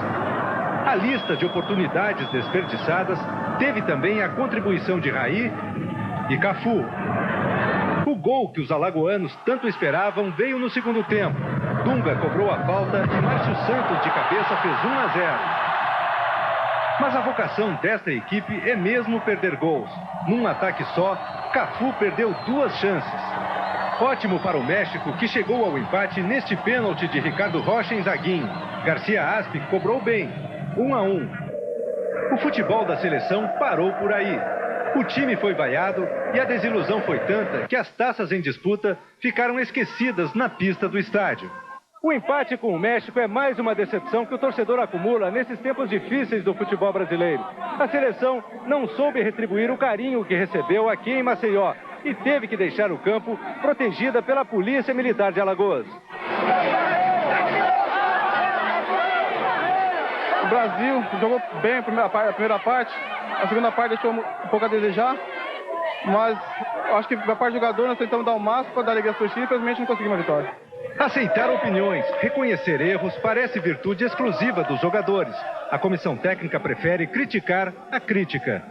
A lista de oportunidades desperdiçadas teve também a contribuição de Raí e Cafu. O gol que os alagoanos tanto esperavam veio no segundo tempo. Dunga cobrou a falta e Márcio Santos de cabeça fez 1-0. Mas a vocação desta equipe é mesmo perder gols. Num ataque só, Cafu perdeu 2 chances. Ótimo para o México, que chegou ao empate neste pênalti de Ricardo Rocha em Zaguinho. Garcia Aspe cobrou bem, 1-1. O futebol da seleção parou por aí. O time foi vaiado e a desilusão foi tanta que as taças em disputa ficaram esquecidas na pista do estádio. O empate com o México é mais uma decepção que o torcedor acumula nesses tempos difíceis do futebol brasileiro. A seleção não soube retribuir o carinho que recebeu aqui em Maceió e teve que deixar o campo protegida pela Polícia Militar de Alagoas. O Brasil jogou bem a primeira parte, a segunda parte deixou um pouco a desejar, mas acho que da parte do jogador nós tentamos dar o máximo para dar alegria às torcidas e infelizmente não conseguimos a vitória. Aceitar opiniões, reconhecer erros parece virtude exclusiva dos jogadores. A comissão técnica prefere criticar a crítica.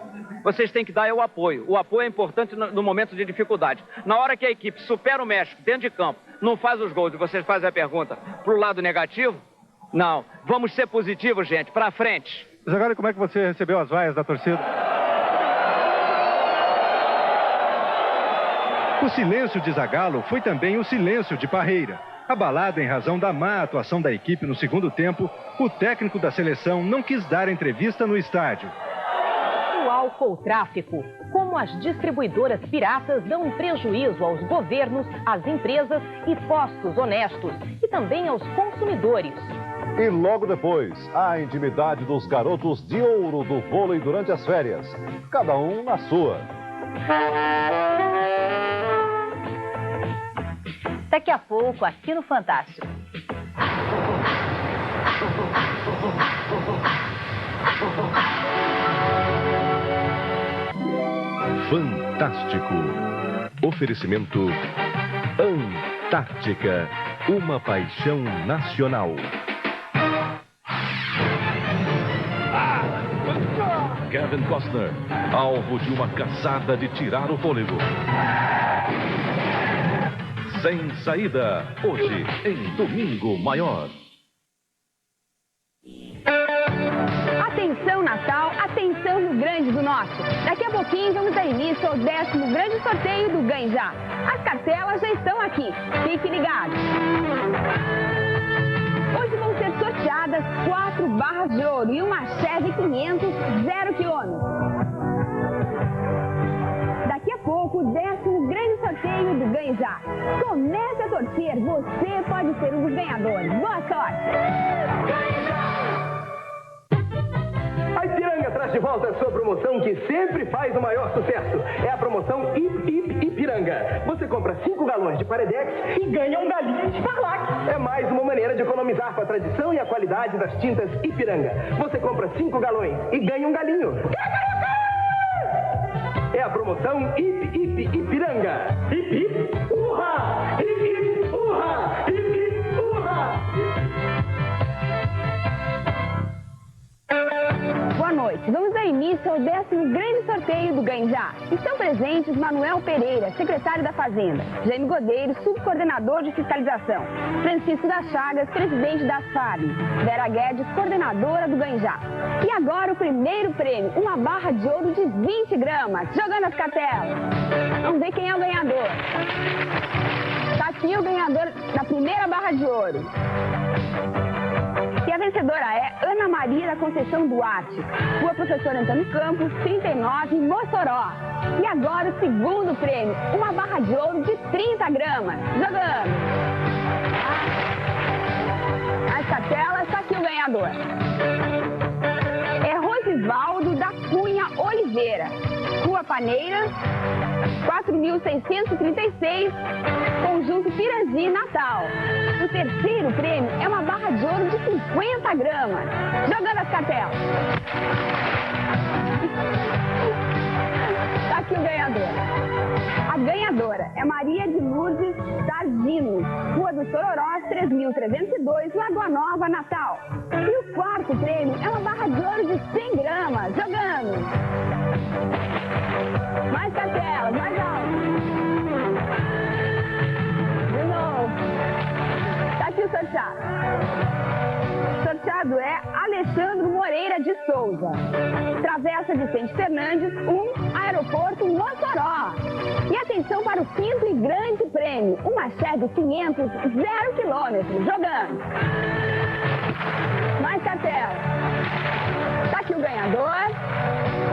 Vocês têm que dar o apoio. O apoio é importante no momento de dificuldade. Na hora que a equipe supera o México dentro de campo, não faz os gols e vocês fazem a pergunta pro lado negativo, não. Vamos ser positivos, gente, pra frente. Zagallo, como é que você recebeu as vaias da torcida? O silêncio de Zagallo foi também o silêncio de Parreira. Abalado em razão da má atuação da equipe no segundo tempo, o técnico da seleção não quis dar entrevista no estádio. O álcool tráfico. Como as distribuidoras piratas dão um prejuízo aos governos, às empresas e postos honestos, e também aos consumidores. E logo depois, a intimidade dos garotos de ouro do vôlei durante as férias. Cada um na sua. Daqui a pouco, aqui no Fantástico. Fantástico. Oferecimento Antártica, uma paixão nacional. Kevin Costner, alvo de uma caçada de tirar o fôlego. Sem saída, hoje em Domingo Maior. Atenção Natal, atenção Rio Grande do Norte. Daqui a pouquinho vamos dar início ao 10º grande sorteio do Ganhe Já. As cartelas já estão aqui, fique ligado. Hoje vão ser sorteadas 4 barras de ouro e uma Chevy 500 0 km. Daqui a pouco, o 10º grande sorteio do Ganhe Já. Comece a torcer, você pode ser um dos ganhadores. Boa sorte! A Ipiranga traz de volta a sua promoção que sempre faz o maior sucesso. É a promoção Ipiranga. Você compra 5 galões de Paredex e ganha um galinho de Parlac. É mais uma maneira de economizar com a tradição e a qualidade das tintas Ipiranga. Você compra 5 galões e ganha um galinho. É a promoção Ipiranga. Urra! Urra! Urra! Boa noite. Vamos dar início ao 10º grande sorteio do Ganhe Já. Estão presentes Manuel Pereira, secretário da Fazenda, Jaime Godeiro, subcoordenador de fiscalização, Francisco das Chagas, presidente da FAB, Vera Guedes, coordenadora do Ganhe Já. E agora o primeiro prêmio, uma barra de ouro de 20 gramas, jogando as cartelas. Vamos ver quem é o ganhador. Está aqui o ganhador da primeira barra de ouro. E a vencedora é Ana Maria da Conceição Duarte, Rua Professor Antônio Campos, 39, Mossoró. E agora o segundo prêmio, uma barra de ouro de 30 gramas. Jogando! As cartelas, está aqui o ganhador. É Rosivaldo da Cunha Oliveira, Rua Paneira, 4.636, com conjunto Pirangi Natal. O terceiro prêmio é uma barra de ouro de 50 gramas. Jogando as cartelas. Tá aqui o ganhador. A ganhadora é Maria de Lourdes Targino, Rua dos Tororós, 3.302, Lagoa Nova, Natal. E o quarto prêmio é uma barra de ouro de 100 gramas. Jogando. Mais cartelas, mais alto. De novo. Tá aqui o sorteado. O sorteado é Alexandre Moreira de Souza. Travessa Vicente Fernandes, 1, Aeroporto Mossoró. E atenção para o quinto e grande prêmio, uma Chevy 500, 0 km. Jogando. Mais cartela. Tá aqui o ganhador.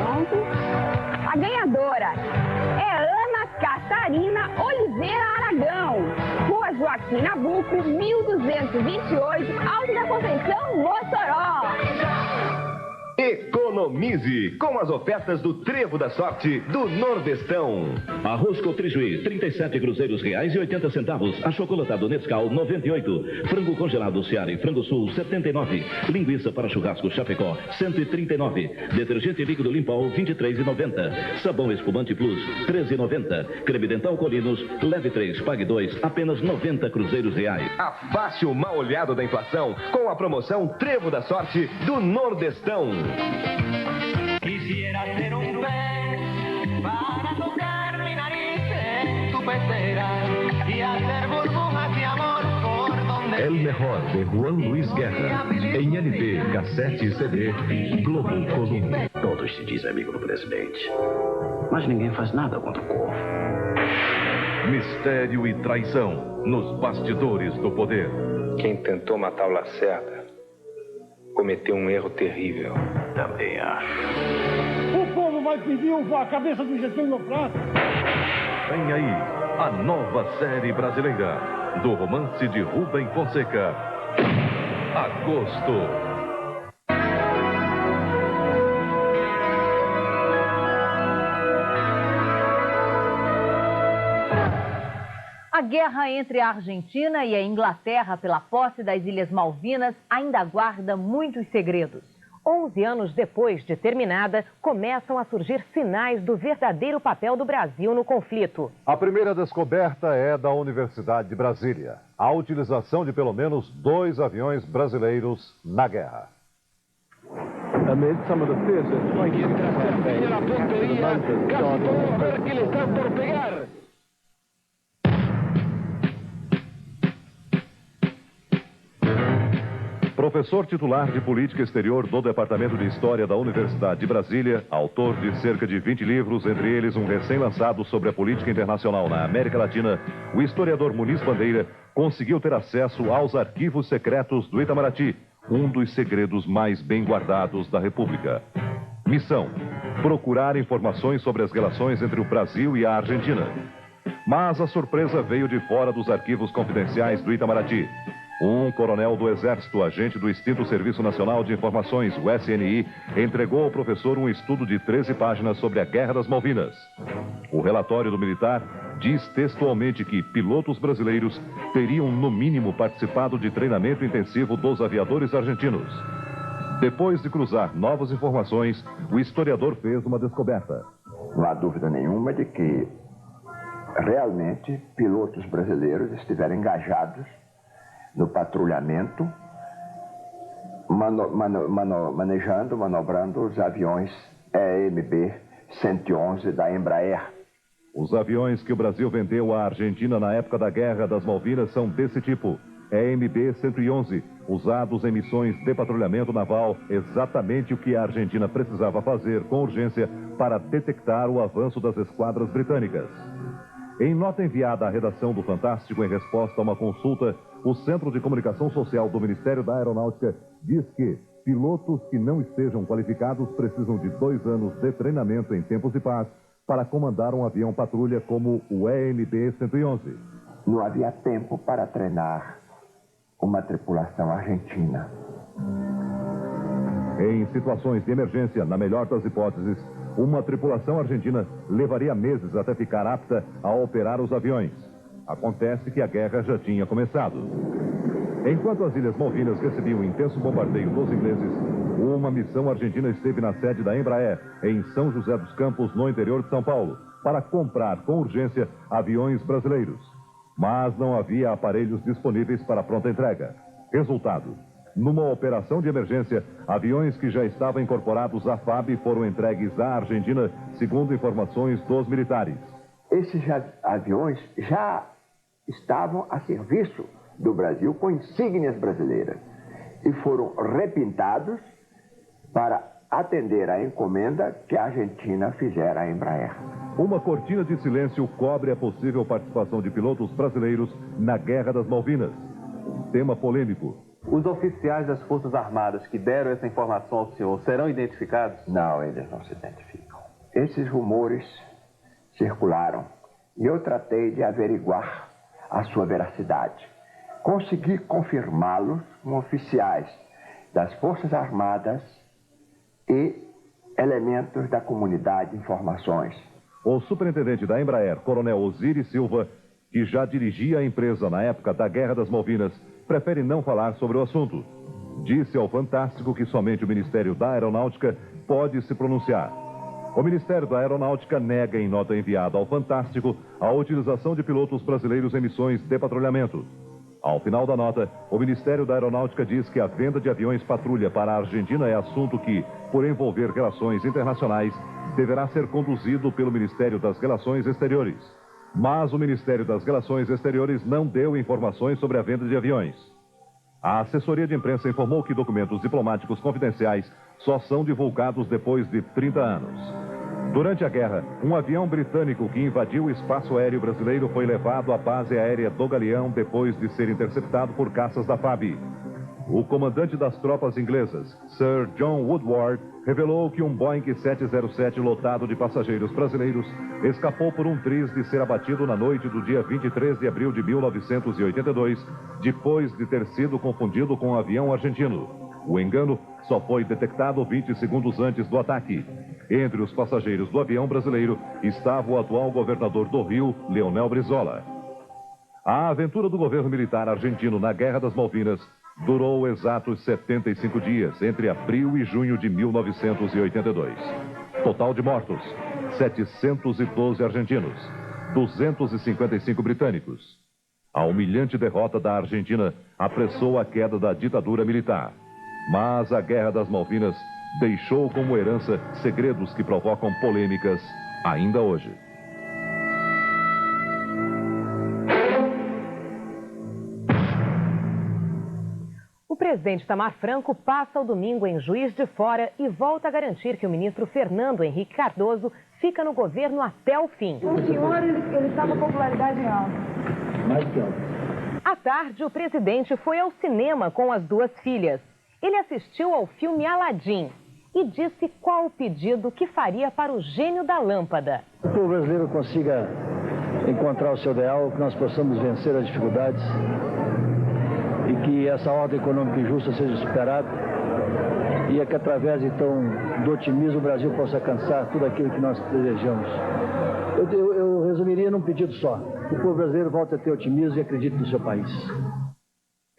Pronto. A ganhadora é Ana Catarina Oliveira Aragão, Rua Joaquim Nabuco, 1228, Alto da Conceição, Mossoró. Economize com as ofertas do Trevo da Sorte do Nordestão. Arroz Cotrijuí, 37 cruzeiros reais e 80 centavos. Achocolatado Nescau, 98. Frango congelado Seara e Frango Sul, 79. Linguiça para churrasco Chapecó, 139. Detergente líquido Limpol, 23,90. Sabão espumante Plus, 13,90. Creme dental Colinos, leve 3, pague 2, apenas 90 cruzeiros reais. Afaste o mal olhado da inflação com a promoção Trevo da Sorte do Nordestão. Quisiera ser un pez para tocar mi nariz en tu pecera y hacer burbujas de amor por donde El Mejor, de Juan Luis Guerra. Em LP, cassete e CD, Globo Column. Todos se dizem amigo do presidente, mas ninguém faz nada contra o povo. Mistério e traição nos bastidores do poder. Quem tentou matar o Lacerda cometeu um erro terrível. Também acho. O povo vai pedir a cabeça do Getúlio Vargas. Vem aí a nova série brasileira do romance de Rubem Fonseca. Agosto. A guerra entre a Argentina e a Inglaterra pela posse das Ilhas Malvinas ainda guarda muitos segredos. 11 anos depois de terminada, começam a surgir sinais do verdadeiro papel do Brasil no conflito. A primeira descoberta é da Universidade de Brasília. A utilização de pelo menos 2 aviões brasileiros na guerra. Amid some of the fiercest fighting Professor titular de Política Exterior do Departamento de História da Universidade de Brasília, autor de cerca de 20 livros, entre eles um recém-lançado sobre a política internacional na América Latina, o historiador Muniz Bandeira conseguiu ter acesso aos arquivos secretos do Itamaraty, um dos segredos mais bem guardados da República. Missão: procurar informações sobre as relações entre o Brasil e a Argentina. Mas a surpresa veio de fora dos arquivos confidenciais do Itamaraty. Um coronel do Exército, agente do extinto Serviço Nacional de Informações, o SNI, entregou ao professor um estudo de 13 páginas sobre a Guerra das Malvinas. O relatório do militar diz textualmente que pilotos brasileiros teriam, no mínimo, participado de treinamento intensivo dos aviadores argentinos. Depois de cruzar novas informações, o historiador fez uma descoberta. Não há dúvida nenhuma de que, realmente, pilotos brasileiros estiveram engajados no patrulhamento, manobrando os aviões EMB-111 da Embraer. Os aviões que o Brasil vendeu à Argentina na época da Guerra das Malvinas são desse tipo, EMB-111, usados em missões de patrulhamento naval, exatamente o que a Argentina precisava fazer com urgência para detectar o avanço das esquadras britânicas. Em nota enviada à redação do Fantástico em resposta a uma consulta, o Centro de Comunicação Social do Ministério da Aeronáutica diz que pilotos que não estejam qualificados precisam de 2 anos de treinamento em tempos de paz para comandar um avião patrulha como o EMB-111. Não havia tempo para treinar uma tripulação argentina. Em situações de emergência, na melhor das hipóteses, uma tripulação argentina levaria meses até ficar apta a operar os aviões. Acontece que a guerra já tinha começado. Enquanto as Ilhas Malvinas recebiam um intenso bombardeio dos ingleses, uma missão argentina esteve na sede da Embraer, em São José dos Campos, no interior de São Paulo, para comprar com urgência aviões brasileiros. Mas não havia aparelhos disponíveis para pronta entrega. Resultado: numa operação de emergência, aviões que já estavam incorporados à FAB foram entregues à Argentina, segundo informações dos militares. Esses aviões já estavam a serviço do Brasil com insígnias brasileiras e foram repintados para atender a encomenda que a Argentina fizera à Embraer. Uma cortina de silêncio cobre a possível participação de pilotos brasileiros na Guerra das Malvinas. Tema polêmico. Os oficiais das Forças Armadas que deram essa informação ao senhor serão identificados? Não, eles não se identificam. Esses rumores circularam e eu tratei de averiguar a sua veracidade. Consegui confirmá-los com oficiais das Forças Armadas e elementos da comunidade de informações. O superintendente da Embraer, Coronel Osiris Silva, que já dirigia a empresa na época da Guerra das Malvinas, prefere não falar sobre o assunto. Disse ao Fantástico que somente o Ministério da Aeronáutica pode se pronunciar. O Ministério da Aeronáutica nega em nota enviada ao Fantástico a utilização de pilotos brasileiros em missões de patrulhamento. Ao final da nota, o Ministério da Aeronáutica diz que a venda de aviões patrulha para a Argentina é assunto que, por envolver relações internacionais, deverá ser conduzido pelo Ministério das Relações Exteriores. Mas o Ministério das Relações Exteriores não deu informações sobre a venda de aviões. A assessoria de imprensa informou que documentos diplomáticos confidenciais só são divulgados depois de 30 anos. Durante a guerra, um avião britânico que invadiu o espaço aéreo brasileiro foi levado à base aérea do Galeão depois de ser interceptado por caças da FAB. O comandante das tropas inglesas, Sir John Woodward, revelou que um Boeing 707 lotado de passageiros brasileiros escapou por um triz de ser abatido na noite do dia 23 de abril de 1982, depois de ter sido confundido com um avião argentino. O engano só foi detectado 20 segundos antes do ataque. Entre os passageiros do avião brasileiro estava o atual governador do Rio, Leonel Brizola. A aventura do governo militar argentino na Guerra das Malvinas durou exatos 75 dias, entre abril e junho de 1982. Total de mortos: 712 argentinos, 255 britânicos. A humilhante derrota da Argentina apressou a queda da ditadura militar. Mas a Guerra das Malvinas deixou como herança segredos que provocam polêmicas ainda hoje. O presidente Itamar Franco passa o domingo em Juiz de Fora e volta a garantir que o ministro Fernando Henrique Cardoso fica no governo até o fim. O senhor, ele está com popularidade em alta. Mais que alta. À tarde, o presidente foi ao cinema com as duas filhas. Ele assistiu ao filme Aladim e disse qual o pedido que faria para o gênio da lâmpada. Que o povo brasileiro consiga encontrar o seu ideal, que nós possamos vencer as dificuldades e que essa ordem econômica injusta seja superada e é que através, então, do otimismo o Brasil possa alcançar tudo aquilo que nós desejamos. Eu resumiria num pedido só: que o povo brasileiro volte a ter otimismo e acredite no seu país.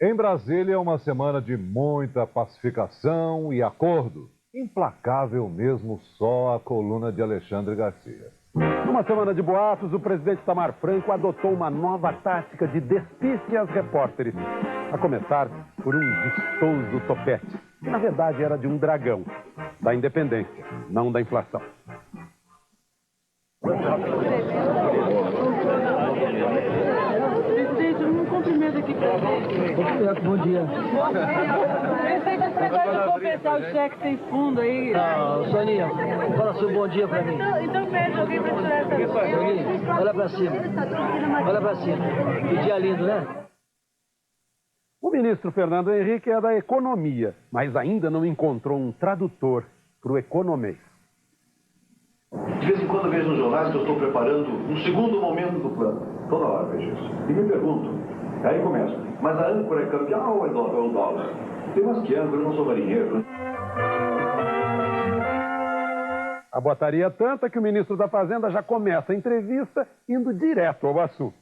Em Brasília, uma semana de muita pacificação e acordo. Implacável mesmo só a coluna de Alexandre Garcia. Numa semana de boatos, o presidente Itamar Franco adotou uma nova tática de despiste aos repórteres. A começar por um vistoso topete, que na verdade era de um dragão, da independência, não da inflação. Presidente, um cumprimento aqui pra gente. Bom dia. Prefeito, esse negócio de compensar o cheque sem fundo aí. Não, Soninha, fala seu bom dia pra mim. Então pede alguém pra tirar essa Soninha, olha pra cima. Olha pra cima. Que dia lindo, né? O ministro Fernando Henrique é da economia, mas ainda não encontrou um tradutor para o economês. De vez em quando vejo nos jornais que eu estou preparando um segundo momento do plano. Toda hora vejo isso. E me pergunto, aí começo, mas a âncora é cambial ou é dólar? Tem umas que âncora, eu não sou marinheiro. A botaria é tanta que o ministro da Fazenda já começa a entrevista indo direto ao assunto.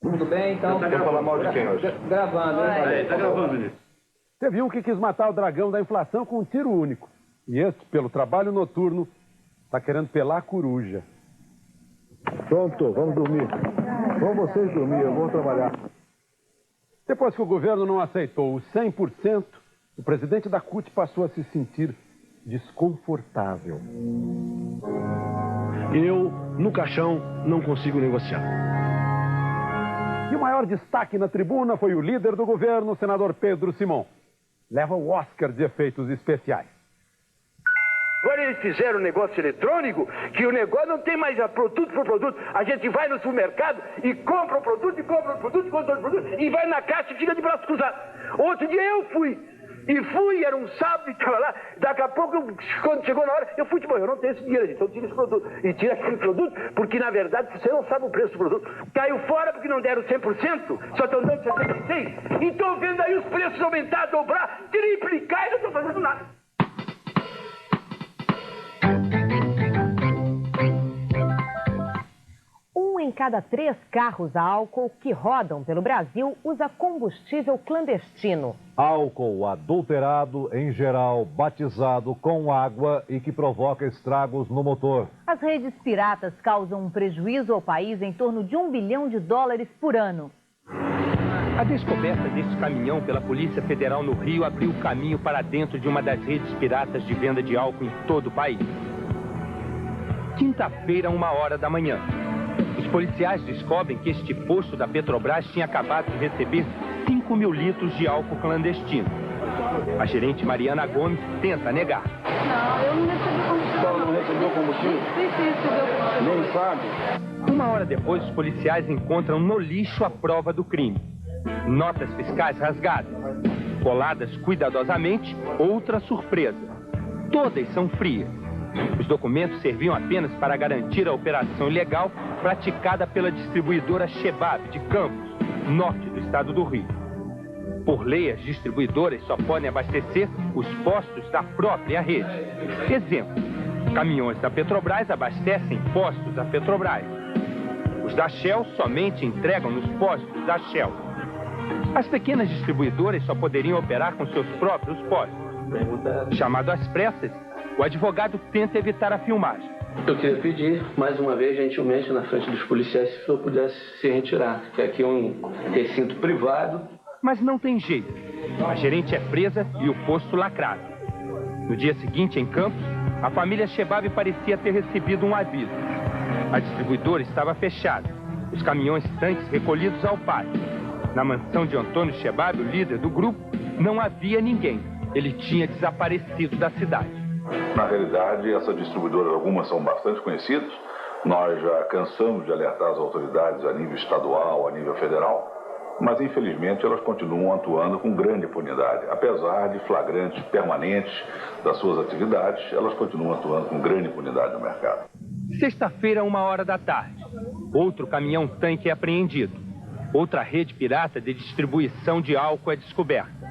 Tudo bem, então? Tá gravando mal de quem hoje? Gravando, hein? Tá gravando, Vinícius. Teve um que quis matar o dragão da inflação com um tiro único. E esse, pelo trabalho noturno, tá querendo pelar a coruja. Pronto, vamos dormir. Vão vocês dormir, eu vou trabalhar. Depois que o governo não aceitou os 100%, o presidente da CUT passou a se sentir desconfortável. Eu, no caixão, não consigo negociar. E o maior destaque na tribuna foi o líder do governo, o senador Pedro Simon. Leva o Oscar de efeitos especiais. Agora eles fizeram um negócio eletrônico, que o negócio não tem mais produto por produto. A gente vai no supermercado e compra o produto, e compra o produto, e compra o produto, e vai na caixa e fica de braço cruzado. Outro dia eu fui, era um sábado e estava lá. Daqui a pouco, quando chegou na hora, eu fui, eu não tenho esse dinheiro, então tira esse produto. E tira aquele produto, porque na verdade você não sabe o preço do produto. Caiu fora porque não deram 100%, só estão dando 76%. E estou vendo aí os preços aumentar, dobrar, triplicar e não estou fazendo nada. Em cada 3 carros a álcool que rodam pelo Brasil usa combustível clandestino. Álcool adulterado, em geral batizado com água e que provoca estragos no motor. As redes piratas causam um prejuízo ao país em torno de $1 bilhão por ano. A descoberta desse caminhão pela Polícia Federal no Rio abriu caminho para dentro de uma das redes piratas de venda de álcool em todo o país. Quinta-feira, 1h da manhã. Os policiais descobrem que este posto da Petrobras tinha acabado de receber 5 mil litros de álcool clandestino. A gerente Mariana Gomes tenta negar. Não, eu não recebi combustível. Não recebeu combustível? Sim, Nem sabe. 1h depois, os policiais encontram no lixo a prova do crime. Notas fiscais rasgadas, coladas cuidadosamente, outra surpresa. Todas são frias. Os documentos serviam apenas para garantir a operação ilegal praticada pela distribuidora Chebab de Campos, norte do estado do Rio. Por lei, as distribuidoras só podem abastecer os postos da própria rede. Exemplo, caminhões da Petrobras abastecem postos da Petrobras. Os da Shell somente entregam nos postos da Shell. As pequenas distribuidoras só poderiam operar com seus próprios postos. Chamado às pressas, o advogado tenta evitar a filmagem. Eu queria pedir, mais uma vez, gentilmente, na frente dos policiais, se eu pudesse se retirar, que aqui é um recinto privado. Mas não tem jeito. A gerente é presa e o posto lacrado. No dia seguinte, em Campos, a família Chebab parecia ter recebido um aviso. A distribuidora estava fechada, os caminhões-tanques recolhidos ao pátio. Na mansão de Antônio Chebab, o líder do grupo, não havia ninguém. Ele tinha desaparecido da cidade. Na realidade, essas distribuidoras, algumas são bastante conhecidas. Nós já cansamos de alertar as autoridades a nível estadual, a nível federal, mas infelizmente elas continuam atuando com grande impunidade. Apesar de flagrantes permanentes das suas atividades, elas continuam atuando com grande impunidade no mercado. Sexta-feira, 1h da tarde. Outro caminhão-tanque é apreendido. Outra rede pirata de distribuição de álcool é descoberta.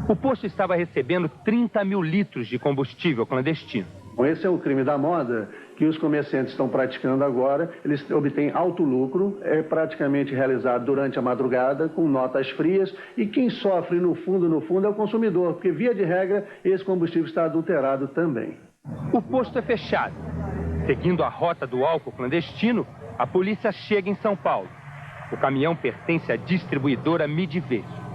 O posto estava recebendo 30 mil litros de combustível clandestino. Esse é o crime da moda que os comerciantes estão praticando agora. Eles obtêm alto lucro, é praticamente realizado durante a madrugada, com notas frias. E quem sofre no fundo, é o consumidor, porque, via de regra, esse combustível está adulterado também. O posto é fechado. Seguindo a rota do álcool clandestino, a polícia chega em São Paulo. O caminhão pertence à distribuidora Midivesco.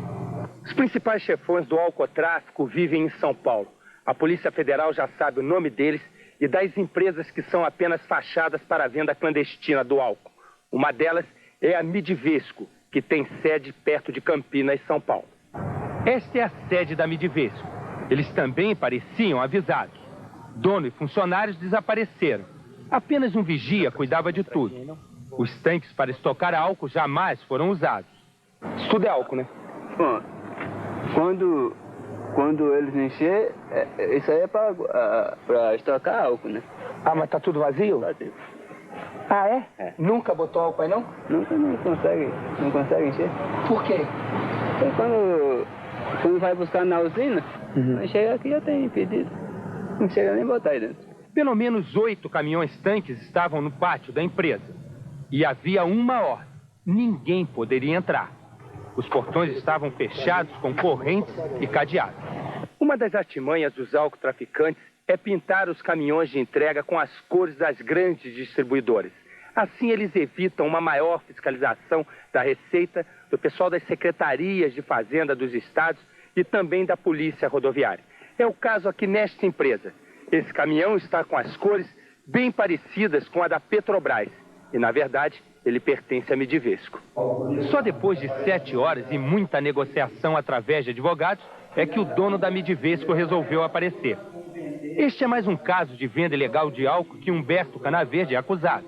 Os principais chefões do álcool-tráfico vivem em São Paulo. A Polícia Federal já sabe o nome deles e das empresas que são apenas fachadas para a venda clandestina do álcool. Uma delas é a Midivesco, que tem sede perto de Campinas, São Paulo. Esta é a sede da Midivesco. Eles também pareciam avisados. Dono e funcionários desapareceram. Apenas um vigia cuidava de tudo. Os tanques para estocar álcool jamais foram usados. Isso tudo é álcool, né? Bom, quando eles encher, isso aí é para estocar álcool, né? Ah, mas tá tudo vazio? Vazio. Ah, é? Nunca botou álcool aí, não? Nunca, não consegue encher. Por quê? Quando vai buscar na usina, quando chega aqui já tem pedido. Não chega nem botar aí dentro. Pelo menos 8 caminhões-tanques estavam no pátio da empresa. E havia uma ordem: ninguém poderia entrar. Os portões estavam fechados com correntes e cadeados. Uma das artimanhas dos alcotraficantes é pintar os caminhões de entrega com as cores das grandes distribuidoras. Assim, eles evitam uma maior fiscalização da Receita, do pessoal das secretarias de Fazenda dos estados e também da Polícia Rodoviária. É o caso aqui nesta empresa. Esse caminhão está com as cores bem parecidas com a da Petrobras. E, na verdade, ele pertence a Midivesco. Só depois de 7 horas e muita negociação através de advogados é que o dono da Midivesco resolveu aparecer. Este é mais um caso de venda ilegal de álcool que Humberto Canaverde é acusado.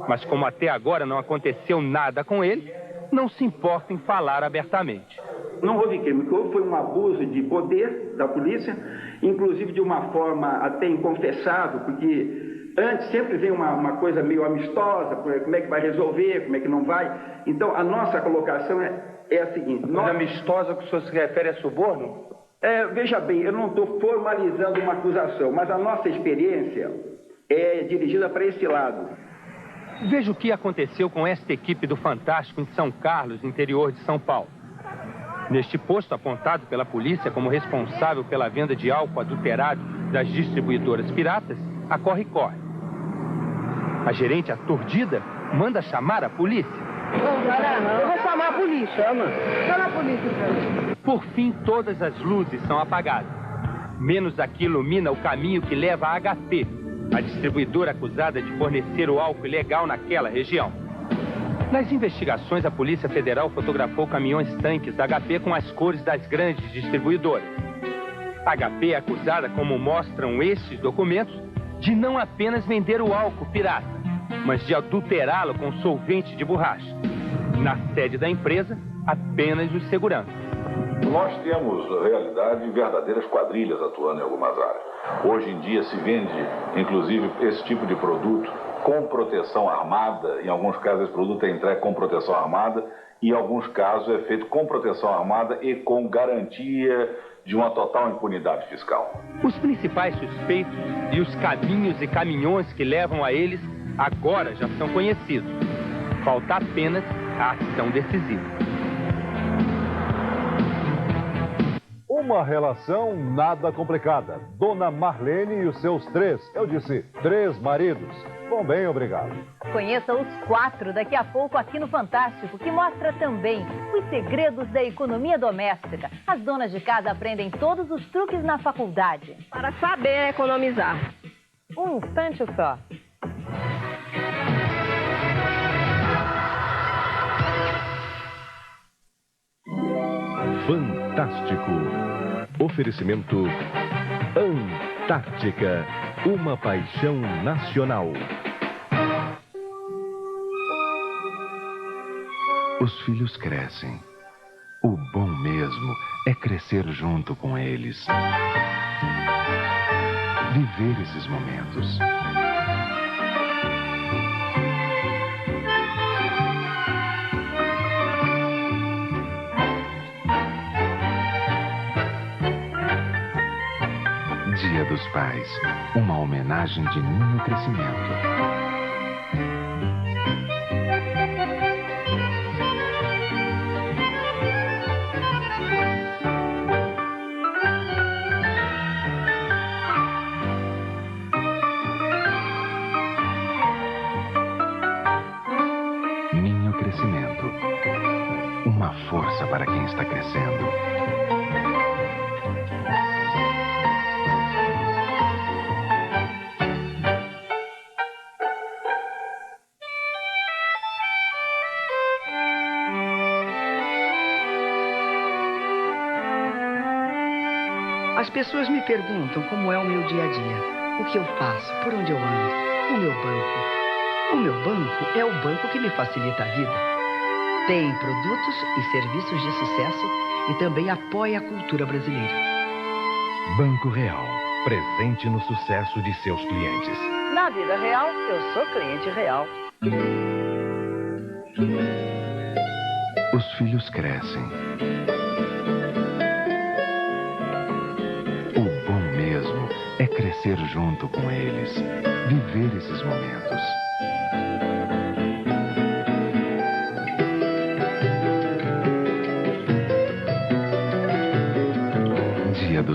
Mas como até agora não aconteceu nada com ele, não se importa em falar abertamente. Não houve crime, o que houve foi um abuso de poder da polícia, inclusive de uma forma até inconfessável, porque antes sempre vem uma coisa meio amistosa, como é que vai resolver, como é que não vai. Então a nossa colocação é a seguinte... Mas amistosa que o senhor se refere a suborno? Veja bem, eu não estou formalizando uma acusação, mas a nossa experiência é dirigida para esse lado. Veja o que aconteceu com esta equipe do Fantástico em São Carlos, interior de São Paulo. Neste posto apontado pela polícia como responsável pela venda de álcool adulterado das distribuidoras piratas, a corre-corre. A gerente, aturdida, manda chamar a polícia. Eu vou chamar a polícia. Chama a polícia. Por fim, todas as luzes são apagadas. Menos a que ilumina o caminho que leva a HP, a distribuidora acusada de fornecer o álcool ilegal naquela região. Nas investigações, a Polícia Federal fotografou caminhões-tanques da HP com as cores das grandes distribuidoras. A HP é acusada, como mostram estes documentos, de não apenas vender o álcool pirata, mas de adulterá-lo com solvente de borracha. Na sede da empresa, apenas os seguranças. Nós temos, na realidade, verdadeiras quadrilhas atuando em algumas áreas. Hoje em dia se vende, inclusive, esse tipo de produto com proteção armada. Em alguns casos, esse produto é entregue com proteção armada e, em alguns casos, é feito com proteção armada e com garantia de uma total impunidade fiscal. Os principais suspeitos e os caminhos e caminhões que levam a eles agora já são conhecidos. Falta apenas a ação decisiva. Uma relação nada complicada. Dona Marlene e os seus 3 maridos. Bom, bem, obrigado. Conheça os 4 daqui a pouco aqui no Fantástico, que mostra também os segredos da economia doméstica. As donas de casa aprendem todos os truques na faculdade. Para saber economizar. Um instante só. Fantástico. Oferecimento Antártica, uma paixão nacional. Os filhos crescem. O bom mesmo é crescer junto com eles. Viver esses momentos. Dia dos Pais, uma homenagem de Ninho Crescimento. Ninho Crescimento, uma força para quem está crescendo. As pessoas me perguntam como é o meu dia a dia, o que eu faço, por onde eu ando, o meu banco. O meu banco é o banco que me facilita a vida. Tem produtos e serviços de sucesso e também apoia a cultura brasileira. Banco Real, presente no sucesso de seus clientes. Na vida real, eu sou cliente real. Os filhos crescem. É crescer junto com eles, viver esses momentos.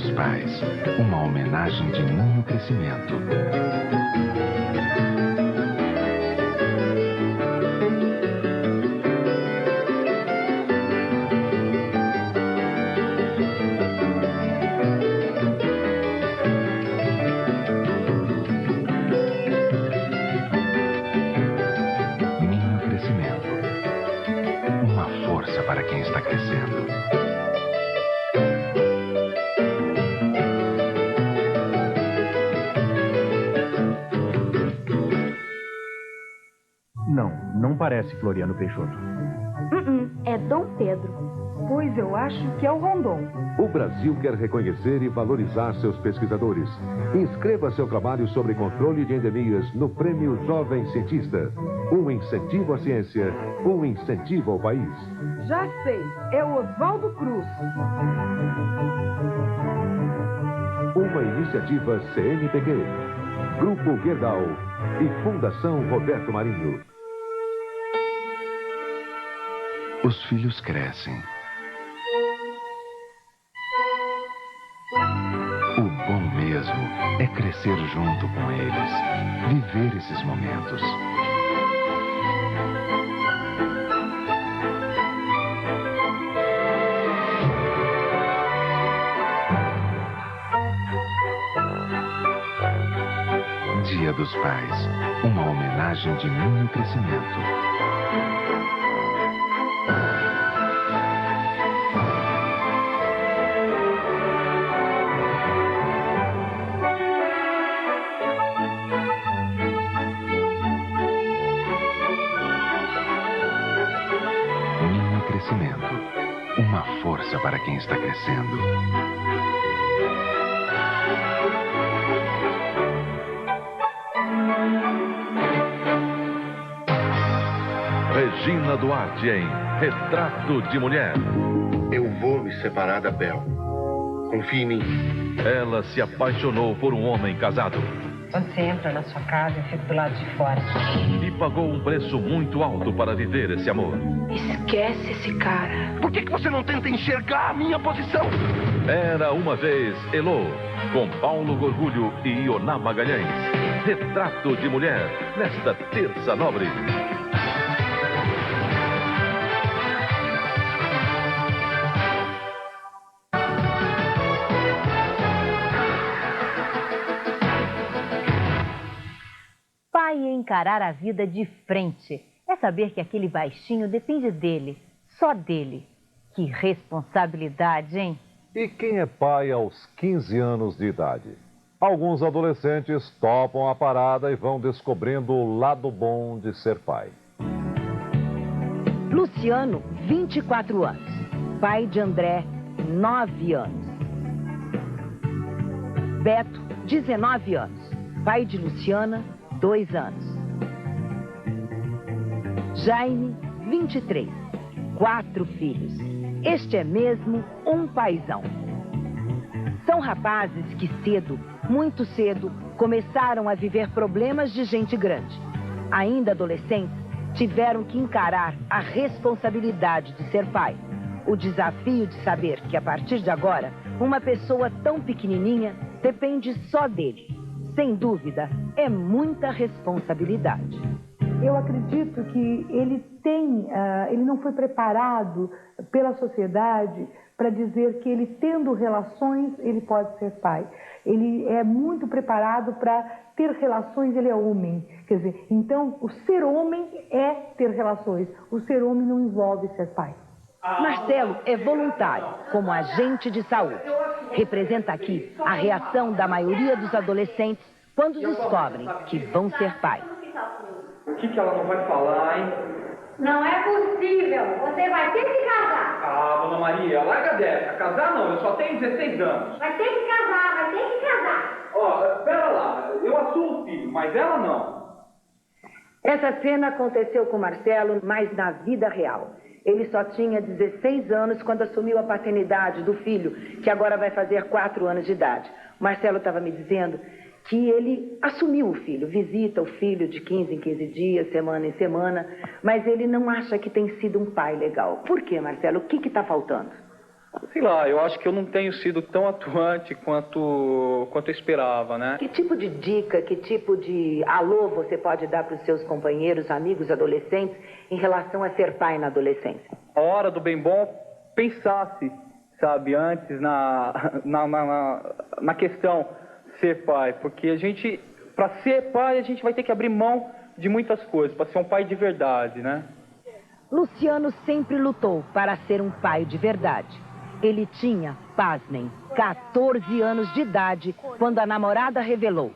dos Pais, uma homenagem de Ninho Crescimento. Ninho Crescimento, uma força para quem está crescendo. Não parece Floriano Peixoto. É Dom Pedro. Pois eu acho que é o Rondon. O Brasil quer reconhecer e valorizar seus pesquisadores. Inscreva seu trabalho sobre controle de endemias no Prêmio Jovem Cientista. Um incentivo à ciência, um incentivo ao país. Já sei, é o Oswaldo Cruz. Uma iniciativa CNPq, Grupo Gerdau e Fundação Roberto Marinho. Os filhos crescem. O bom mesmo é crescer junto com eles, viver esses momentos. Dia dos Pais, uma homenagem de Ninho Crescimento. Uma força para quem está crescendo. Regina Duarte em Retrato de Mulher. Eu vou me separar da Bel. Confie em mim. Ela se apaixonou por um homem casado. Quando você entra na sua casa, eu fico do lado de fora. E pagou um preço muito alto para viver esse amor. Esquece esse cara. Por que você não tenta enxergar a minha posição? Era uma vez Elô, com Paulo Gorgulho e Ioná Magalhães. Retrato de Mulher, nesta terça nobre. Pai é encarar a vida de frente. É saber que aquele baixinho depende dele, só dele. Que responsabilidade, hein? E quem é pai aos 15 anos de idade? Alguns adolescentes topam a parada e vão descobrindo o lado bom de ser pai. Luciano, 24 anos. Pai de André, 9 anos. Beto, 19 anos. Pai de Luciana, 2 anos. Jaime, 23. 4 filhos. Este é mesmo um paizão. São rapazes que cedo, muito cedo, começaram a viver problemas de gente grande. Ainda adolescentes, tiveram que encarar a responsabilidade de ser pai. O desafio de saber que, a partir de agora, uma pessoa tão pequenininha depende só dele. Sem dúvida, é muita responsabilidade. Eu acredito que ele não foi preparado pela sociedade para dizer que ele, tendo relações, ele pode ser pai. Ele é muito preparado para ter relações, ele é homem. Quer dizer, então, o ser homem é ter relações. O ser homem não envolve ser pai. Marcelo é voluntário, como agente de saúde. Representa aqui a reação da maioria dos adolescentes quando descobrem que vão ser pais. O que ela não vai falar, hein? Não é possível. Você vai ter que casar. Ah, dona Maria, larga dessa. Casar não, eu só tenho 16 anos. Vai ter que casar, vai ter que casar. Ó, pera lá, eu assumo o filho, mas ela não. Essa cena aconteceu com Marcelo, mas na vida real. Ele só tinha 16 anos quando assumiu a paternidade do filho, que agora vai fazer 4 anos de idade. O Marcelo estava me dizendo que ele assumiu o filho, visita o filho de 15 em 15 dias, semana em semana, mas ele não acha que tem sido um pai legal. Por quê, Marcelo? O que está faltando? Sei lá, eu acho que eu não tenho sido tão atuante quanto eu esperava, né? Que tipo de dica, que tipo de alô você pode dar para os seus companheiros, amigos, adolescentes, em relação a ser pai na adolescência? A hora do bem bom, pensasse, sabe, antes na questão ser pai. Porque a gente, para ser pai, a gente vai ter que abrir mão de muitas coisas, para ser um pai de verdade, né? Luciano sempre lutou para ser um pai de verdade. Ele tinha, pasmem, 14 anos de idade quando a namorada revelou: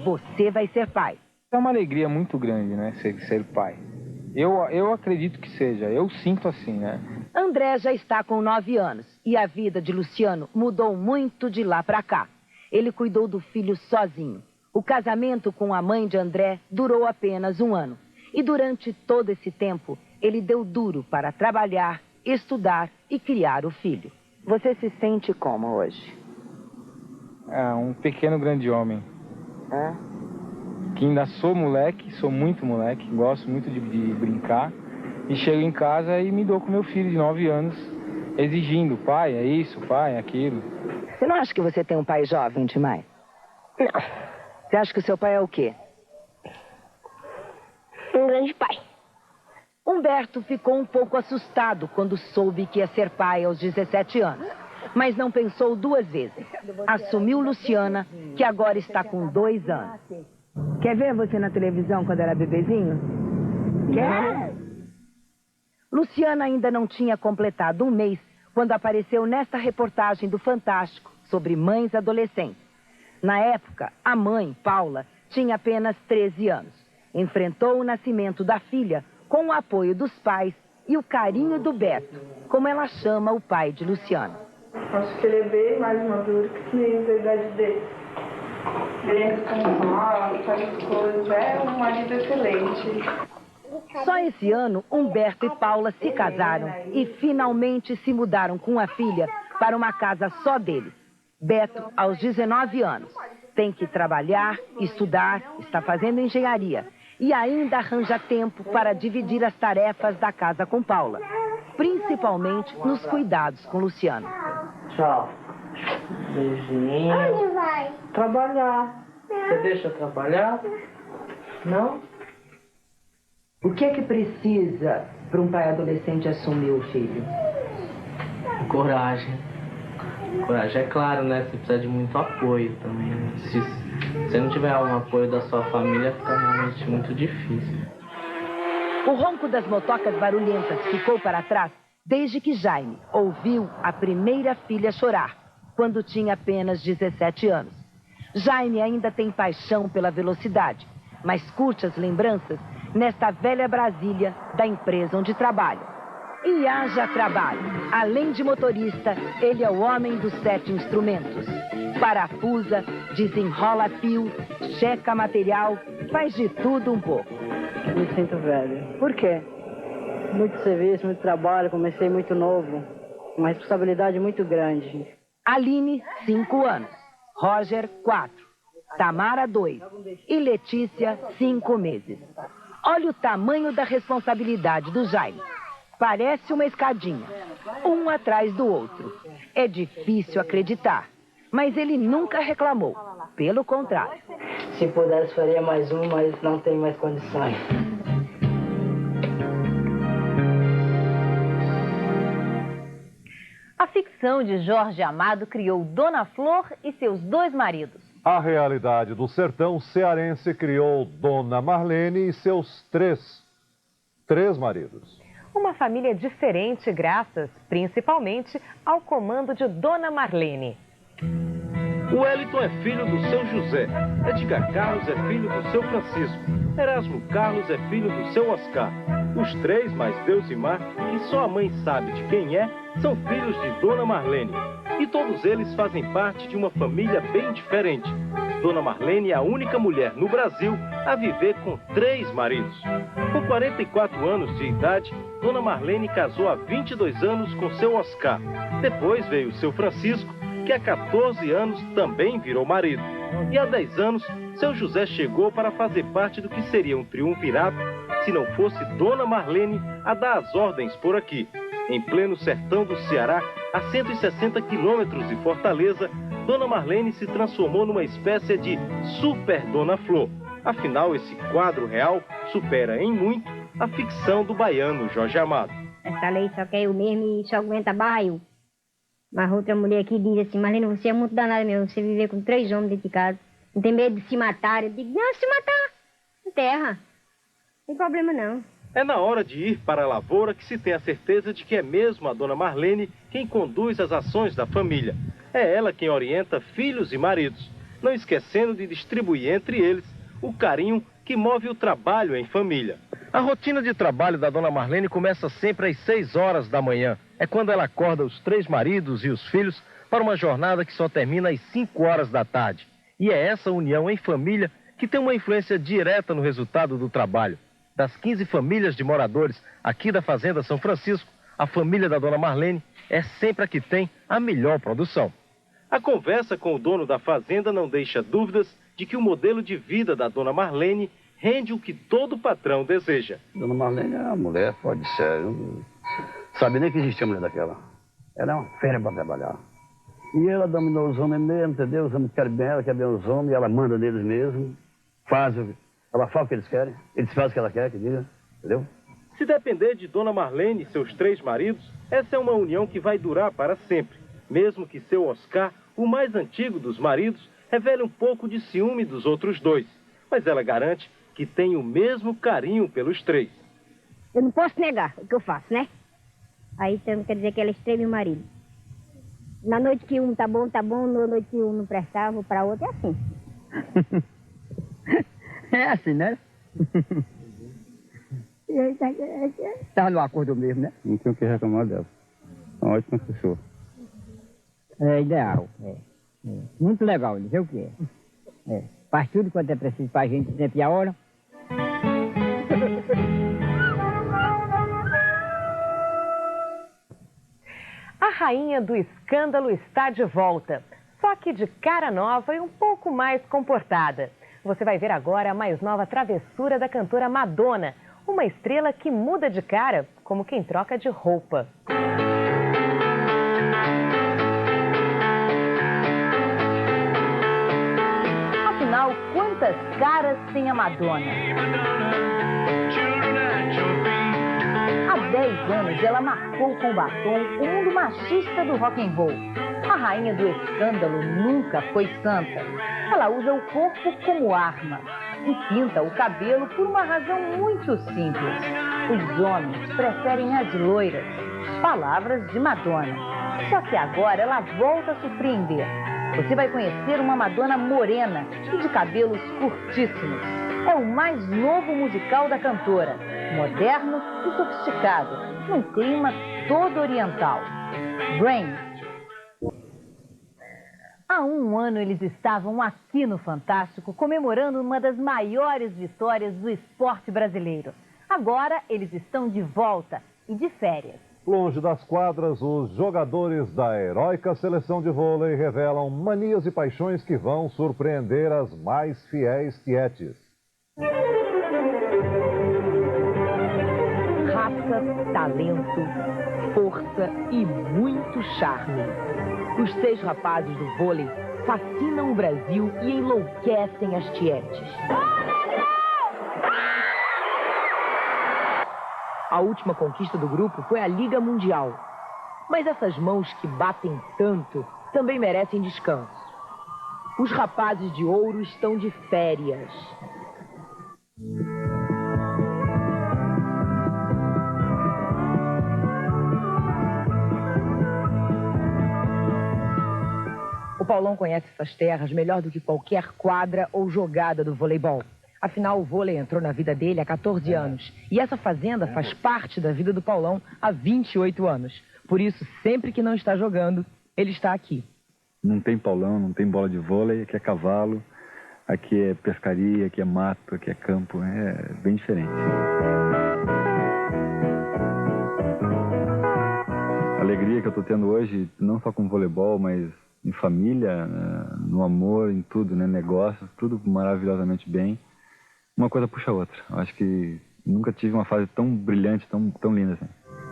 você vai ser pai. É uma alegria muito grande, né, ser pai. Eu acredito que seja, eu sinto assim, né? André já está com 9 anos e a vida de Luciano mudou muito de lá para cá. Ele cuidou do filho sozinho. O casamento com a mãe de André durou apenas 1 ano. E durante todo esse tempo, ele deu duro para trabalhar, estudar e criar o filho. Você se sente como hoje? Um pequeno grande homem. É? Que ainda sou moleque, sou muito moleque, gosto muito de brincar. E chego em casa e me dou com meu filho de 9 anos, exigindo: pai, é isso, pai, é aquilo. Você não acha que você tem um pai jovem demais? Não. Você acha que o seu pai é o quê? Um grande pai. Humberto ficou um pouco assustado quando soube que ia ser pai aos 17 anos. Mas não pensou 2 vezes. Assumiu Luciana, que agora está com 2 anos. Quer ver você na televisão quando era bebezinho? Quer? Luciana ainda não tinha completado 1 mês quando apareceu nesta reportagem do Fantástico sobre mães adolescentes. Na época, a mãe, Paula, tinha apenas 13 anos. Enfrentou o nascimento da filha com o apoio dos pais e o carinho do Beto, como ela chama o pai de Luciano. Acho que ele é bem mais maduro que os meninos da idade dele. Brinca com mal, faz as coisas, é um marido excelente. Só esse ano, Humberto e Paula se casaram e finalmente se mudaram com a filha para uma casa só deles. Beto, aos 19 anos, tem que trabalhar, estudar, está fazendo engenharia e ainda arranja tempo para dividir as tarefas da casa com Paula, principalmente nos cuidados com Luciano. Tchau. Beijinho. Onde vai? Trabalhar. Você deixa eu trabalhar? Não? O que é que precisa para um pai adolescente assumir o filho? Coragem. Coragem, é claro, né? Você precisa de muito apoio também. Se você não tiver um apoio da sua família, fica realmente muito difícil. O ronco das motocas barulhentas ficou para trás desde que Jaime ouviu a primeira filha chorar, quando tinha apenas 17 anos. Jaime ainda tem paixão pela velocidade, mas curte as lembranças nesta velha Brasília da empresa onde trabalha. E haja trabalho. Além de motorista, ele é o homem dos 7 instrumentos. Parafusa, desenrola fio, checa material, faz de tudo um pouco. Me sinto velho. Por quê? Muito serviço, muito trabalho, comecei muito novo. Uma responsabilidade muito grande. Aline, 5 anos. Roger, 4. Tamara, 2. E Letícia, 5 meses. Olha o tamanho da responsabilidade do Jaime. Parece uma escadinha, um atrás do outro. É difícil acreditar, mas ele nunca reclamou. Pelo contrário. Se pudesse, faria mais um, mas não tenho mais condições. A ficção de Jorge Amado criou Dona Flor e seus 2 maridos. A realidade do sertão cearense criou Dona Marlene e seus três maridos. Uma família diferente graças, principalmente, ao comando de Dona Marlene. O Wellington é filho do seu José, Edgar Carlos é filho do seu Francisco, Erasmo Carlos é filho do seu Oscar. Os 3, mais Deus e Mar, que só a mãe sabe de quem é, são filhos de Dona Marlene. E todos eles fazem parte de uma família bem diferente. Dona Marlene é a única mulher no Brasil a viver com 3 maridos. Com 44 anos de idade, Dona Marlene casou há 22 anos com seu Oscar. Depois veio seu Francisco, que há 14 anos também virou marido. E há 10 anos, seu José chegou para fazer parte do que seria um triunvirato se não fosse Dona Marlene a dar as ordens por aqui. Em pleno sertão do Ceará, a 160 quilômetros de Fortaleza, Dona Marlene se transformou numa espécie de super Dona Flor. Afinal, esse quadro real supera em muito a ficção do baiano Jorge Amado. Essa lei só quer eu mesmo e só aguenta barra eu. Mas outra mulher aqui diz assim: Marlene, você é muito danada mesmo, você viver com 3 homens dentro de casa, não tem medo de se matar. Eu digo: não, se matar, em terra, não tem problema não. É na hora de ir para a lavoura que se tem a certeza de que é mesmo a Dona Marlene quem conduz as ações da família. É ela quem orienta filhos e maridos, não esquecendo de distribuir entre eles o carinho que move o trabalho em família. A rotina de trabalho da Dona Marlene começa sempre às 6 horas da manhã. É quando ela acorda os 3 maridos e os filhos para uma jornada que só termina às 5 horas da tarde. E é essa união em família que tem uma influência direta no resultado do trabalho. Das 15 famílias de moradores aqui da Fazenda São Francisco, a família da Dona Marlene é sempre a que tem a melhor produção. A conversa com o dono da fazenda não deixa dúvidas de que o modelo de vida da Dona Marlene rende o que todo patrão deseja. Dona Marlene é uma mulher fora de sério. Não sabia nem que existia mulher daquela. Ela é uma fera para trabalhar. E ela dominou os homens mesmo, entendeu? Os homens querem bem ela, quer bem os homens, ela manda neles mesmo, ela fala o que eles querem, eles fazem o que ela quer, que diga, entendeu? Se depender de Dona Marlene e seus 3 maridos, essa é uma união que vai durar para sempre. Mesmo que seu Oscar, o mais antigo dos maridos, revele um pouco de ciúme dos outros 2. Mas ela garante que tem o mesmo carinho pelos 3. Eu não posso negar o que eu faço, né? Aí então quer dizer que ela estreme o marido. Na noite que um tá bom, na noite que um não prestava, vou pra outra, é assim. É assim, né? Tá no acordo mesmo, né? Não tenho o que reclamar dela. É uma ótima pessoa. É ideal. Muito legal, não sei o que é. Faz tudo quanto é preciso pra gente, sempre a hora. A rainha do escândalo está de volta, só que de cara nova e um pouco mais comportada. Você vai ver agora a mais nova travessura da cantora Madonna, uma estrela que muda de cara como quem troca de roupa. Afinal, quantas caras tem a Madonna? Há 10 anos, ela marcou com o batom o mundo machista do rock and roll. A rainha do escândalo nunca foi santa. Ela usa o corpo como arma e pinta o cabelo por uma razão muito simples. Os homens preferem as loiras. Palavras de Madonna. Só que agora ela volta a surpreender. Você vai conhecer uma Madonna morena e de cabelos curtíssimos. É o mais novo musical da cantora. Moderno e sofisticado, num clima todo oriental. Brain. Há um ano eles estavam aqui no Fantástico comemorando uma das maiores vitórias do esporte brasileiro. Agora eles estão de volta e de férias. Longe das quadras, os jogadores da heróica seleção de vôlei revelam manias e paixões que vão surpreender as mais fiéis tietes. Raça, talento, força e muito charme. Os 6 rapazes do vôlei fascinam o Brasil e enlouquecem as tietes. A última conquista do grupo foi a Liga Mundial. Mas essas mãos que batem tanto também merecem descanso. Os rapazes de ouro estão de férias. O Paulão conhece essas terras melhor do que qualquer quadra ou jogada do voleibol. Afinal, o vôlei entrou na vida dele há 14 anos. E essa fazenda faz parte da vida do Paulão há 28 anos. Por isso, sempre que não está jogando, ele está aqui. Não tem Paulão, não tem bola de vôlei, aqui é cavalo, aqui é pescaria, aqui é mato, aqui é campo, é bem diferente. A alegria que eu estou tendo hoje, não só com o voleibol, mas em família, no amor, em tudo, né? Negócios, tudo maravilhosamente bem. Uma coisa puxa a outra. Eu acho que nunca tive uma fase tão brilhante, tão linda assim.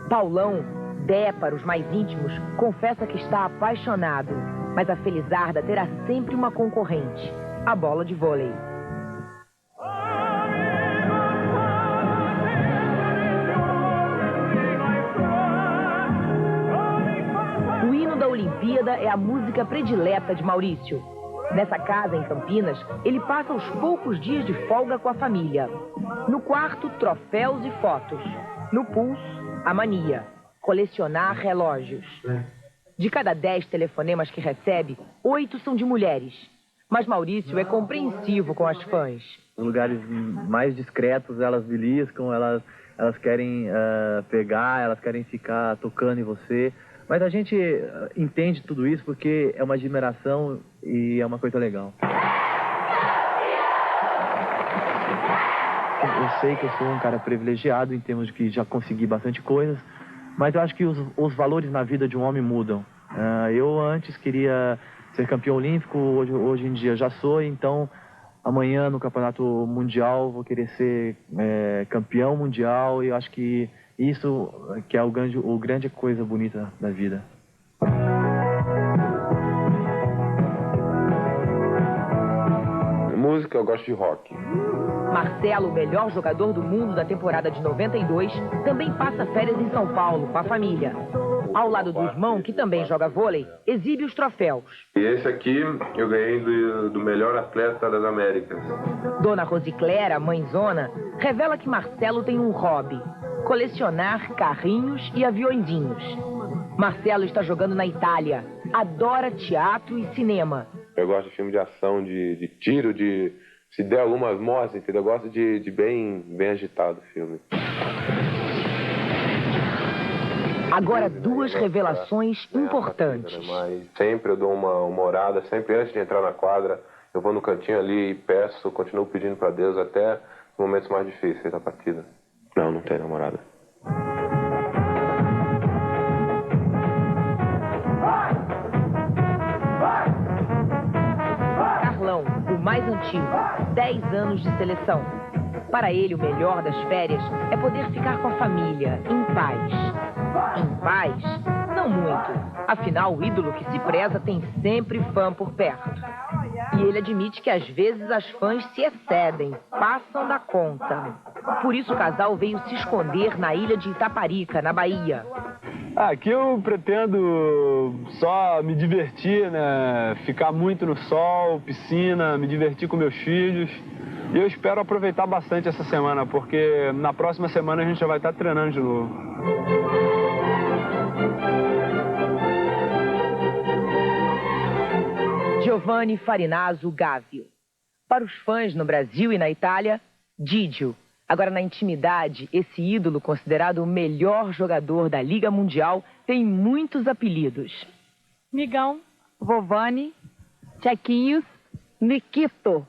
Paulão Dé, para os mais íntimos, confessa que está apaixonado. Mas a Felizarda terá sempre uma concorrente, a bola de vôlei. O hino da Olimpíada é a música predileta de Maurício. Nessa casa, em Campinas, ele passa os poucos dias de folga com a família. No quarto, troféus e fotos. No pulso, a mania: colecionar relógios. De cada 10 telefonemas que recebe, 8 são de mulheres. Mas Maurício é compreensivo com as fãs. Em lugares mais discretos, elas beliscam, elas querem pegar, elas querem ficar tocando em você. Mas a gente entende tudo isso porque é uma admiração e é uma coisa legal. Eu sei que eu sou um cara privilegiado em termos de que já consegui bastante coisas, mas eu acho que os valores na vida de um homem mudam. Eu antes queria ser campeão olímpico, hoje em dia já sou, então amanhã no campeonato mundial vou querer ser campeão mundial, e eu acho que isso que é o grande coisa bonita da vida. Música, eu gosto de rock. Marcelo, o melhor jogador do mundo da temporada de 92, também passa férias em São Paulo com a família. Ao lado do irmão, que também joga vôlei, exibe os troféus. E esse aqui eu ganhei do melhor atleta das Américas. Dona Rosicléria, mãezona, revela que Marcelo tem um hobby: colecionar carrinhos e aviõezinhos. Marcelo está jogando na Itália, adora teatro e cinema. Eu gosto de filme de ação, de tiro, se der algumas mortes, entendeu? Eu gosto de bem agitado o filme. Agora, duas revelações importantes. Mas sempre eu dou uma orada, sempre antes de entrar na quadra, eu vou no cantinho ali e peço, continuo pedindo para Deus até os momentos mais difíceis da partida. Não tem namorada. Carlão, o mais antigo, 10 anos de seleção. Para ele, o melhor das férias é poder ficar com a família, em paz. Em paz? Não muito. Afinal, o ídolo que se preza tem sempre fã por perto. E ele admite que às vezes as fãs se excedem, passam da conta. Por isso o casal veio se esconder na ilha de Itaparica, na Bahia. Aqui eu pretendo só me divertir, né? Ficar muito no sol, piscina, me divertir com meus filhos. E eu espero aproveitar bastante essa semana, porque na próxima semana a gente já vai estar treinando de novo. Giovanni Farinazzo Gávio. Para os fãs no Brasil e na Itália, Didio. Agora, na intimidade, esse ídolo, considerado o melhor jogador da Liga Mundial, tem muitos apelidos. Migão, Vovani, Chequinhos, Nikito.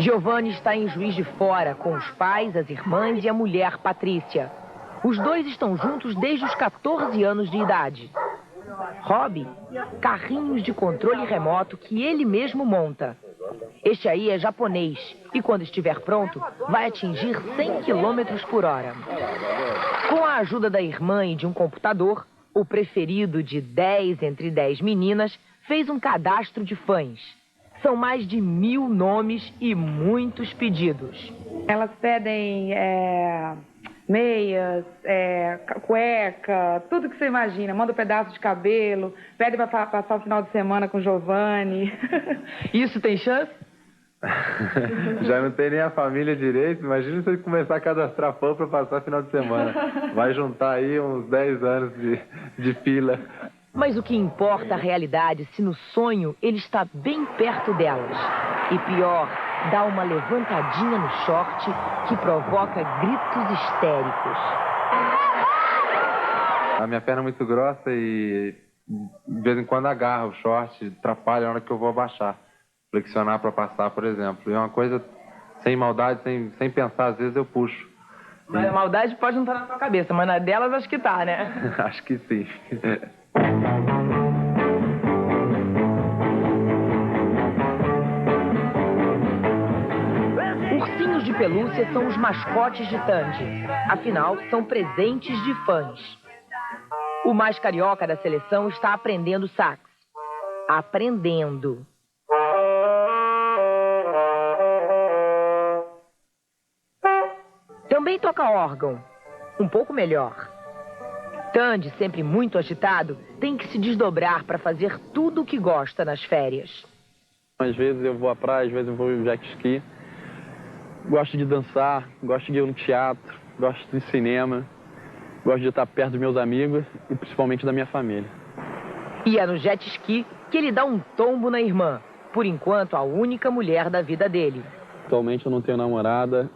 Giovanni está em Juiz de Fora, com os pais, as irmãs e a mulher, Patrícia. Os dois estão juntos desde os 14 anos de idade. Hobby? Carrinhos de controle remoto que ele mesmo monta. Este aí é japonês e, quando estiver pronto, vai atingir 100 km por hora. Com a ajuda da irmã e de um computador, o preferido de 10 entre 10 meninas fez um cadastro de fãs. São mais de 1000 nomes e muitos pedidos. Elas pedem meias, cueca, tudo que você imagina. Manda um pedaço de cabelo, pede para passar o final de semana com o Giovanni. Isso tem chance? Já não tem nem a família direito, imagina você começar a cadastrar fã para passar final de semana. Vai juntar aí uns 10 anos de fila. Mas o que importa a realidade, se no sonho ele está bem perto delas. E pior, dá uma levantadinha no short que provoca gritos histéricos. A minha perna é muito grossa e de vez em quando agarra o short, atrapalha a hora que eu vou abaixar. Flexionar para passar, por exemplo. E é uma coisa sem maldade, sem pensar, às vezes eu puxo. Mas a maldade pode não estar na sua cabeça, mas na delas acho que tá, né? Acho que sim. Ursinhos de pelúcia são os mascotes de Tandy. Afinal, são presentes de fãs. O mais carioca da seleção está aprendendo sax. Aprendendo. Também toca órgão. Um pouco melhor. Tandy, sempre muito agitado, tem que se desdobrar para fazer tudo o que gosta nas férias. Às vezes eu vou à praia, às vezes eu vou jet ski. Gosto de dançar, gosto de ir no teatro, gosto de cinema. Gosto de estar perto dos meus amigos e principalmente da minha família. E é no jet ski que ele dá um tombo na irmã. Por enquanto, a única mulher da vida dele. Atualmente eu não tenho namorada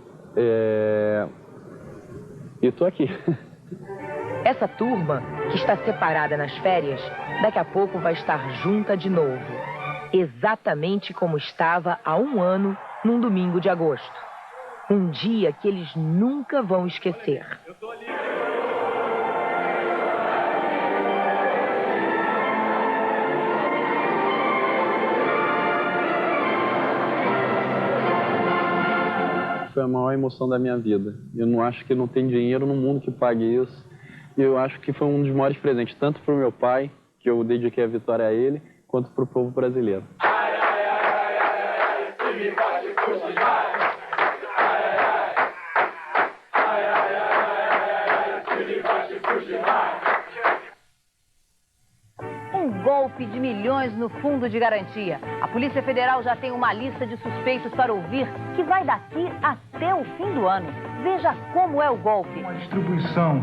e tô aqui. Essa turma, que está separada nas férias, daqui a pouco vai estar junta de novo. Exatamente como estava há 1 ano, num domingo de agosto. Um dia que eles nunca vão esquecer. Foi a maior emoção da minha vida. Eu não acho que não tem dinheiro no mundo que pague isso. E eu acho que foi um dos maiores presentes, tanto para o meu pai, que eu dediquei a vitória a ele, quanto para o povo brasileiro. Golpe de milhões no fundo de garantia. A Polícia Federal já tem uma lista de suspeitos para ouvir que vai daqui até o fim do ano. Veja como é o golpe. Uma distribuição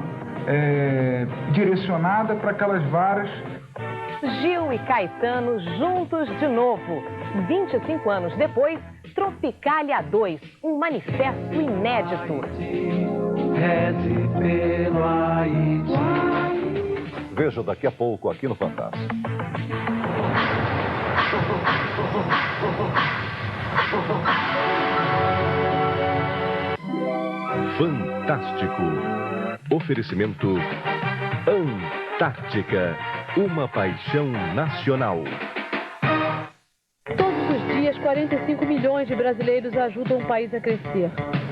direcionada para aquelas varas. Gil e Caetano juntos de novo. 25 anos depois, Tropicália 2, um manifesto inédito. Veja daqui a pouco aqui no Fantástico. Fantástico. Oferecimento Antártica, uma paixão nacional. Todos os dias, 45 milhões de brasileiros ajudam o país a crescer.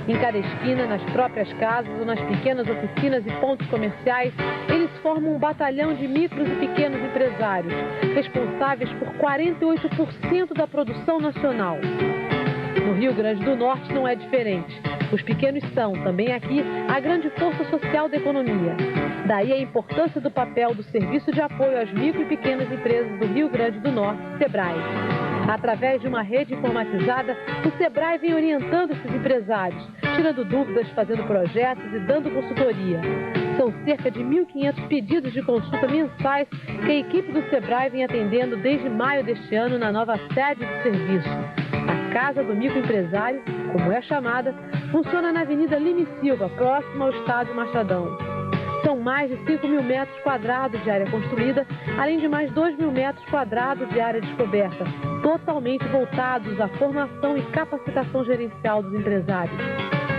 Em cada esquina, nas próprias casas ou nas pequenas oficinas e pontos comerciais, eles formam um batalhão de micros e pequenos empresários, responsáveis por 48% da produção nacional. No Rio Grande do Norte não é diferente. Os pequenos são, também aqui, a grande força social da economia. Daí a importância do papel do Serviço de Apoio às Micro e Pequenas Empresas do Rio Grande do Norte, SEBRAE. Através de uma rede informatizada, o SEBRAE vem orientando esses empresários, tirando dúvidas, fazendo projetos e dando consultoria. São cerca de 1.500 pedidos de consulta mensais que a equipe do SEBRAE vem atendendo desde maio deste ano na nova sede do serviço. A Casa do Microempresário, como é chamada, funciona na Avenida Lima e Silva, próximo ao Estádio Machadão. São mais de 5.000 metros quadrados de área construída, além de mais 2.000 metros quadrados de área descoberta, totalmente voltados à formação e capacitação gerencial dos empresários.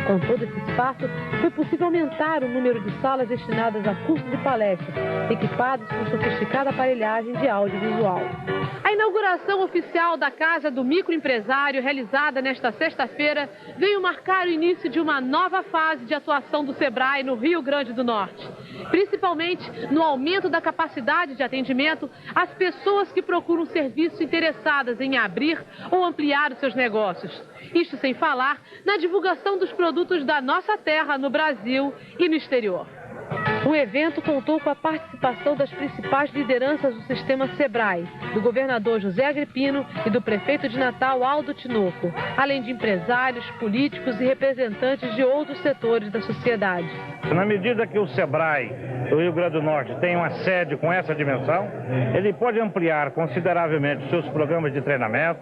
Com todo esse espaço, foi possível aumentar o número de salas destinadas a cursos e palestras, equipadas com sofisticada aparelhagem de audiovisual. A inauguração oficial da Casa do Microempresário, realizada nesta sexta-feira, veio marcar o início de uma nova fase de atuação do SEBRAE no Rio Grande do Norte. Principalmente no aumento da capacidade de atendimento às pessoas que procuram serviço interessadas em abrir ou ampliar os seus negócios. Isto sem falar na divulgação dos produtos da nossa terra no Brasil e no exterior. O evento contou com a participação das principais lideranças do sistema SEBRAE, do governador José Agripino e do prefeito de Natal, Aldo Tinoco, além de empresários, políticos e representantes de outros setores da sociedade. Na medida que o SEBRAE do Rio Grande do Norte tem uma sede com essa dimensão, ele pode ampliar consideravelmente os seus programas de treinamento,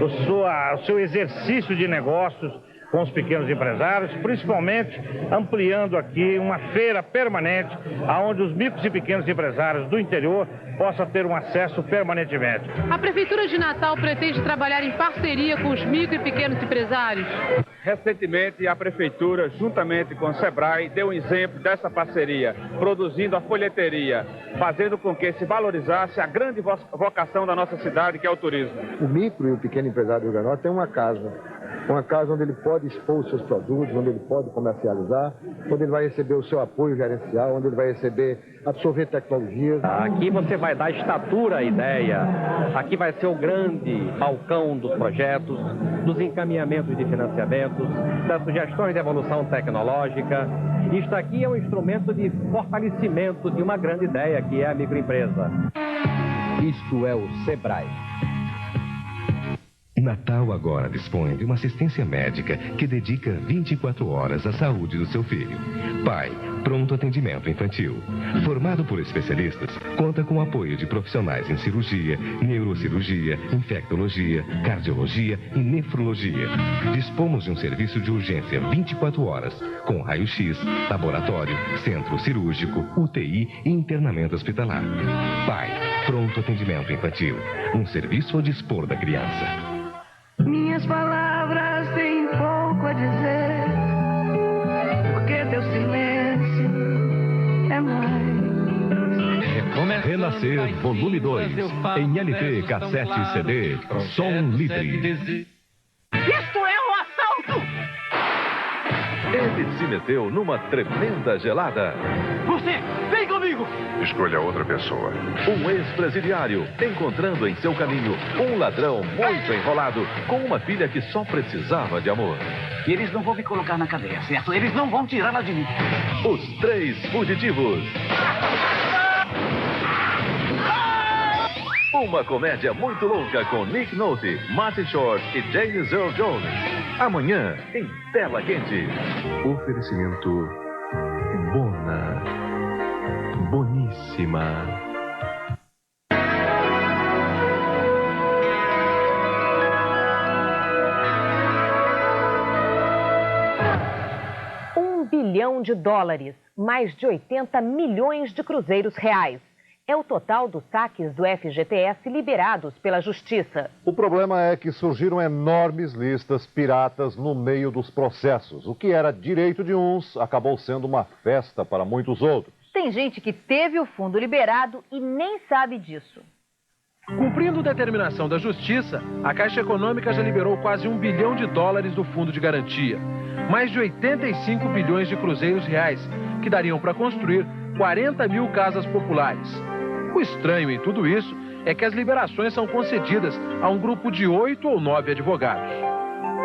o seu exercício de negócios com os pequenos empresários, principalmente ampliando aqui uma feira permanente, onde os micros e pequenos empresários do interior possam ter um acesso permanentemente. A Prefeitura de Natal pretende trabalhar em parceria com os micro e pequenos empresários. Recentemente, a Prefeitura, juntamente com o SEBRAE, deu um exemplo dessa parceria, produzindo a folheteria, fazendo com que se valorizasse a grande vocação da nossa cidade, que é o turismo. O micro e o pequeno empresário do Rio Grande do Norte tem uma casa uma casa onde ele pode expor os seus produtos, onde ele pode comercializar, onde ele vai receber o seu apoio gerencial, onde ele vai receber, absorver tecnologias. Aqui você vai dar estatura à ideia, aqui vai ser o grande balcão dos projetos, dos encaminhamentos de financiamentos, das sugestões de evolução tecnológica. Isto aqui é um instrumento de fortalecimento de uma grande ideia, que é a microempresa. Isto é o Sebrae. Natal agora dispõe de uma assistência médica que dedica 24 horas à saúde do seu filho. Pai, pronto atendimento infantil. Formado por especialistas, conta com o apoio de profissionais em cirurgia, neurocirurgia, infectologia, cardiologia e nefrologia. Dispomos de um serviço de urgência 24 horas, com raio-x, laboratório, centro cirúrgico, UTI e internamento hospitalar. Pai, pronto atendimento infantil. Um serviço ao dispor da criança. Minhas palavras têm pouco a dizer, porque teu silêncio é mais. Renascer Volume 2, em LP, cassete e CD, som livre. Isto é um assalto! Ele se meteu numa tremenda gelada. Você, vem comigo! Escolha outra pessoa. Um ex-presidiário encontrando em seu caminho um ladrão muito enrolado com uma filha que só precisava de amor. Eles não vão me colocar na cadeia, certo? Eles não vão tirá-la de mim. Os Três Fugitivos. Uma comédia muito louca com Nick Nolte, Martin Short e James Earl Jones. Amanhã, em Tela Quente. Oferecimento Bona. Boníssima. $1 bilhão, mais de 80 milhões de cruzeiros reais. É o total dos saques do FGTS liberados pela Justiça. O problema é que surgiram enormes listas piratas no meio dos processos. O que era direito de uns acabou sendo uma festa para muitos outros. Tem gente que teve o fundo liberado e nem sabe disso. Cumprindo determinação da Justiça, a Caixa Econômica já liberou quase $1 bilhão do Fundo de Garantia. Mais de 85 bilhões de cruzeiros reais, que dariam para construir 40 mil casas populares. O estranho em tudo isso é que as liberações são concedidas a um grupo de 8 ou 9 advogados.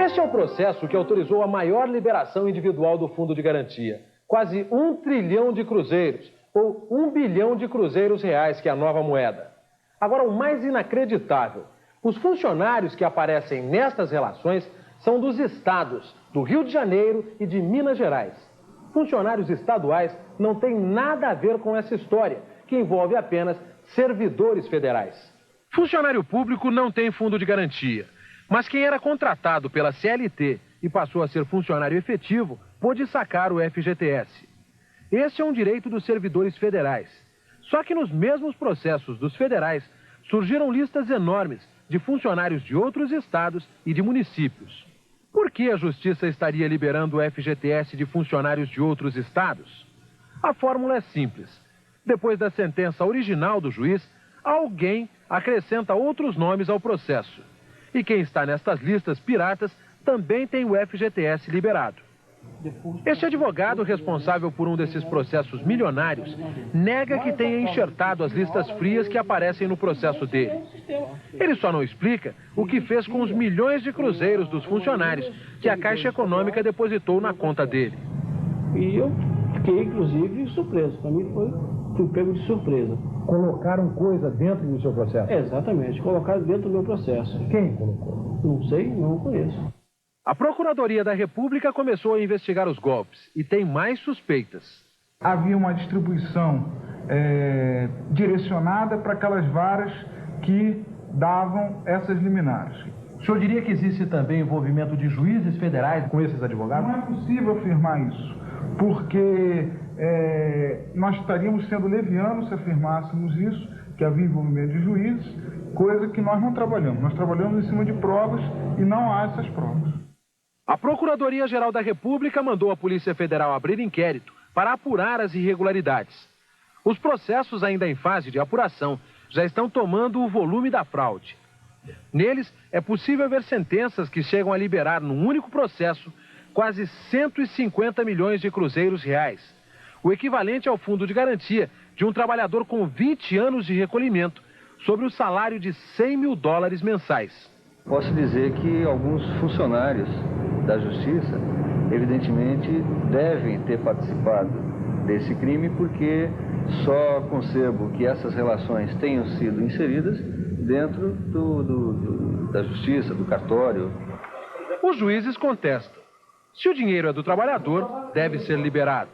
Este é o processo que autorizou a maior liberação individual do Fundo de Garantia. Quase 1 trilhão de cruzeiros, ou 1 bilhão de cruzeiros reais, que é a nova moeda. Agora, o mais inacreditável, os funcionários que aparecem nestas relações são dos estados do Rio de Janeiro e de Minas Gerais. Funcionários estaduais não têm nada a ver com essa história, que envolve apenas servidores federais. Funcionário público não tem fundo de garantia, mas quem era contratado pela CLT e passou a ser funcionário efetivo pôde sacar o FGTS. Esse é um direito dos servidores federais. Só que nos mesmos processos dos federais surgiram listas enormes de funcionários de outros estados e de municípios. Por que a Justiça estaria liberando o FGTS de funcionários de outros estados? A fórmula é simples. Depois da sentença original do juiz, alguém acrescenta outros nomes ao processo. E quem está nestas listas piratas também tem o FGTS liberado. Este advogado responsável por um desses processos milionários nega que tenha enxertado as listas frias que aparecem no processo dele. Ele só não explica o que fez com os milhões de cruzeiros dos funcionários que a Caixa Econômica depositou na conta dele. E eu fiquei, inclusive, surpreso. Para mim fui pego de surpresa. Colocaram coisa dentro do seu processo? Exatamente, colocaram dentro do meu processo. Quem colocou? Não sei, não conheço. A Procuradoria da República começou a investigar os golpes e tem mais suspeitas. Havia uma distribuição direcionada para aquelas varas que davam essas liminares. O senhor diria que existe também envolvimento de juízes federais com esses advogados? Não é possível afirmar isso, porque nós estaríamos sendo levianos se afirmássemos isso, que havia envolvimento de juízes, coisa que nós não trabalhamos. Nós trabalhamos em cima de provas e não há essas provas. A Procuradoria-Geral da República mandou a Polícia Federal abrir inquérito para apurar as irregularidades. Os processos, ainda em fase de apuração, já estão tomando o volume da fraude. Neles, é possível ver sentenças que chegam a liberar, num único processo, quase 150 milhões de cruzeiros reais, o equivalente ao fundo de garantia de um trabalhador com 20 anos de recolhimento sobre o salário de 100 mil dólares mensais. Posso dizer que alguns funcionários da Justiça, evidentemente, devem ter participado desse crime, porque só concebo que essas relações tenham sido inseridas dentro da Justiça, do cartório. Os juízes contestam. Se o dinheiro é do trabalhador, deve ser liberado.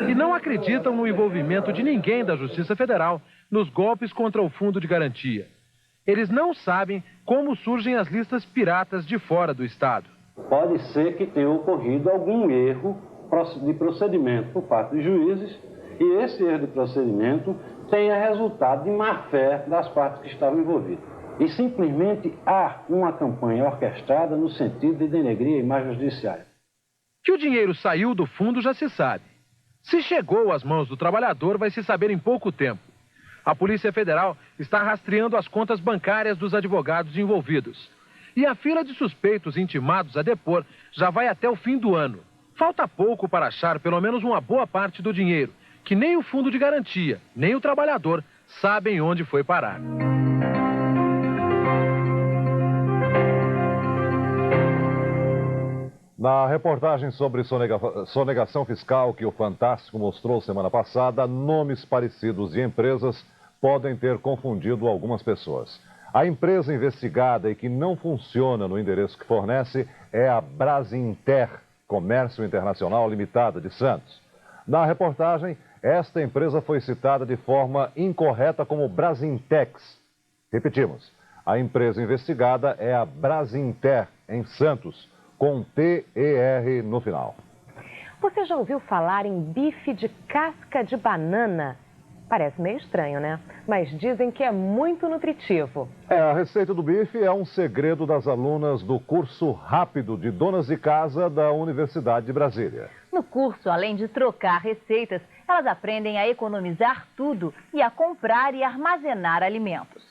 E não acreditam no envolvimento de ninguém da Justiça Federal nos golpes contra o Fundo de Garantia. Eles não sabem como surgem as listas piratas de fora do Estado. Pode ser que tenha ocorrido algum erro de procedimento por parte dos juízes, e esse erro de procedimento tenha resultado de má-fé das partes que estavam envolvidas. E simplesmente há uma campanha orquestrada no sentido de denegrir a imagem judiciária. Que o dinheiro saiu do fundo já se sabe. Se chegou às mãos do trabalhador, vai se saber em pouco tempo. A Polícia Federal está rastreando as contas bancárias dos advogados envolvidos. E a fila de suspeitos intimados a depor já vai até o fim do ano. Falta pouco para achar pelo menos uma boa parte do dinheiro, que nem o fundo de garantia, nem o trabalhador sabem onde foi parar. Na reportagem sobre sonegação fiscal que o Fantástico mostrou semana passada, nomes parecidos de empresas podem ter confundido algumas pessoas. A empresa investigada e que não funciona no endereço que fornece é a Brasinter, Comércio Internacional Limitada de Santos. Na reportagem, esta empresa foi citada de forma incorreta como Brasintex. Repetimos, a empresa investigada é a Brasinter, em Santos, com T-E-R no final. Você já ouviu falar em bife de casca de banana? Parece meio estranho, né? Mas dizem que é muito nutritivo. A receita do bife é um segredo das alunas do curso rápido de donas de casa da Universidade de Brasília. No curso, além de trocar receitas, elas aprendem a economizar tudo e a comprar e armazenar alimentos.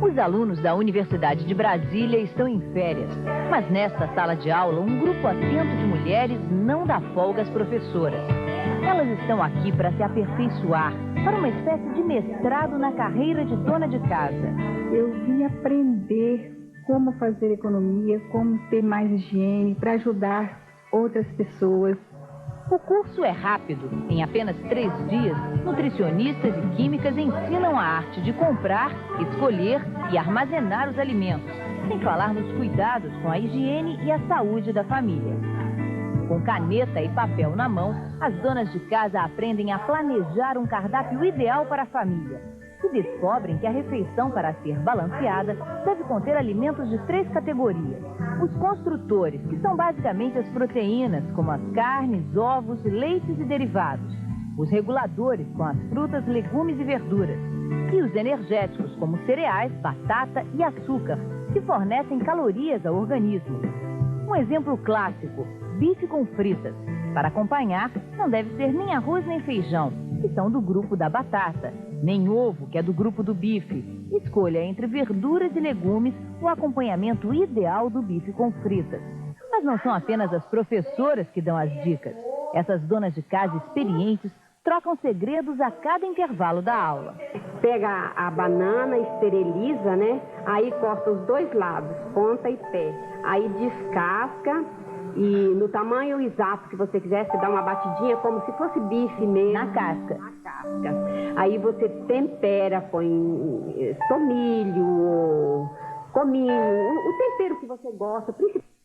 Os alunos da Universidade de Brasília estão em férias, mas nesta sala de aula, um grupo atento de mulheres não dá folga às professoras. Elas estão aqui para se aperfeiçoar, para uma espécie de mestrado na carreira de dona de casa. Eu vim aprender como fazer economia, como ter mais higiene, para ajudar outras pessoas. O curso é rápido. Em apenas 3 dias, nutricionistas e químicas ensinam a arte de comprar, escolher e armazenar os alimentos, sem falar nos cuidados com a higiene e a saúde da família. Com caneta e papel na mão, as donas de casa aprendem a planejar um cardápio ideal para a família e descobrem que a refeição, para ser balanceada, deve conter alimentos de 3 categorias. Os construtores, que são basicamente as proteínas, como as carnes, ovos, leites e derivados. Os reguladores, com as frutas, legumes e verduras. E os energéticos, como cereais, batata e açúcar, que fornecem calorias ao organismo. Um exemplo clássico, bife com fritas. Para acompanhar, não deve ser nem arroz nem feijão, que são do grupo da batata, nem ovo, que é do grupo do bife. Escolha entre verduras e legumes o acompanhamento ideal do bife com fritas. Mas não são apenas as professoras que dão as dicas. Essas donas de casa experientes trocam segredos a cada intervalo da aula. Pega a banana, esteriliza, né? Aí corta os 2 lados, ponta e pé. Aí descasca e no tamanho exato que você quiser, você dá uma batidinha como se fosse bife mesmo. Na casca. Aí você tempera, põe tomilho, cominho, o tempero que você gosta, principalmente.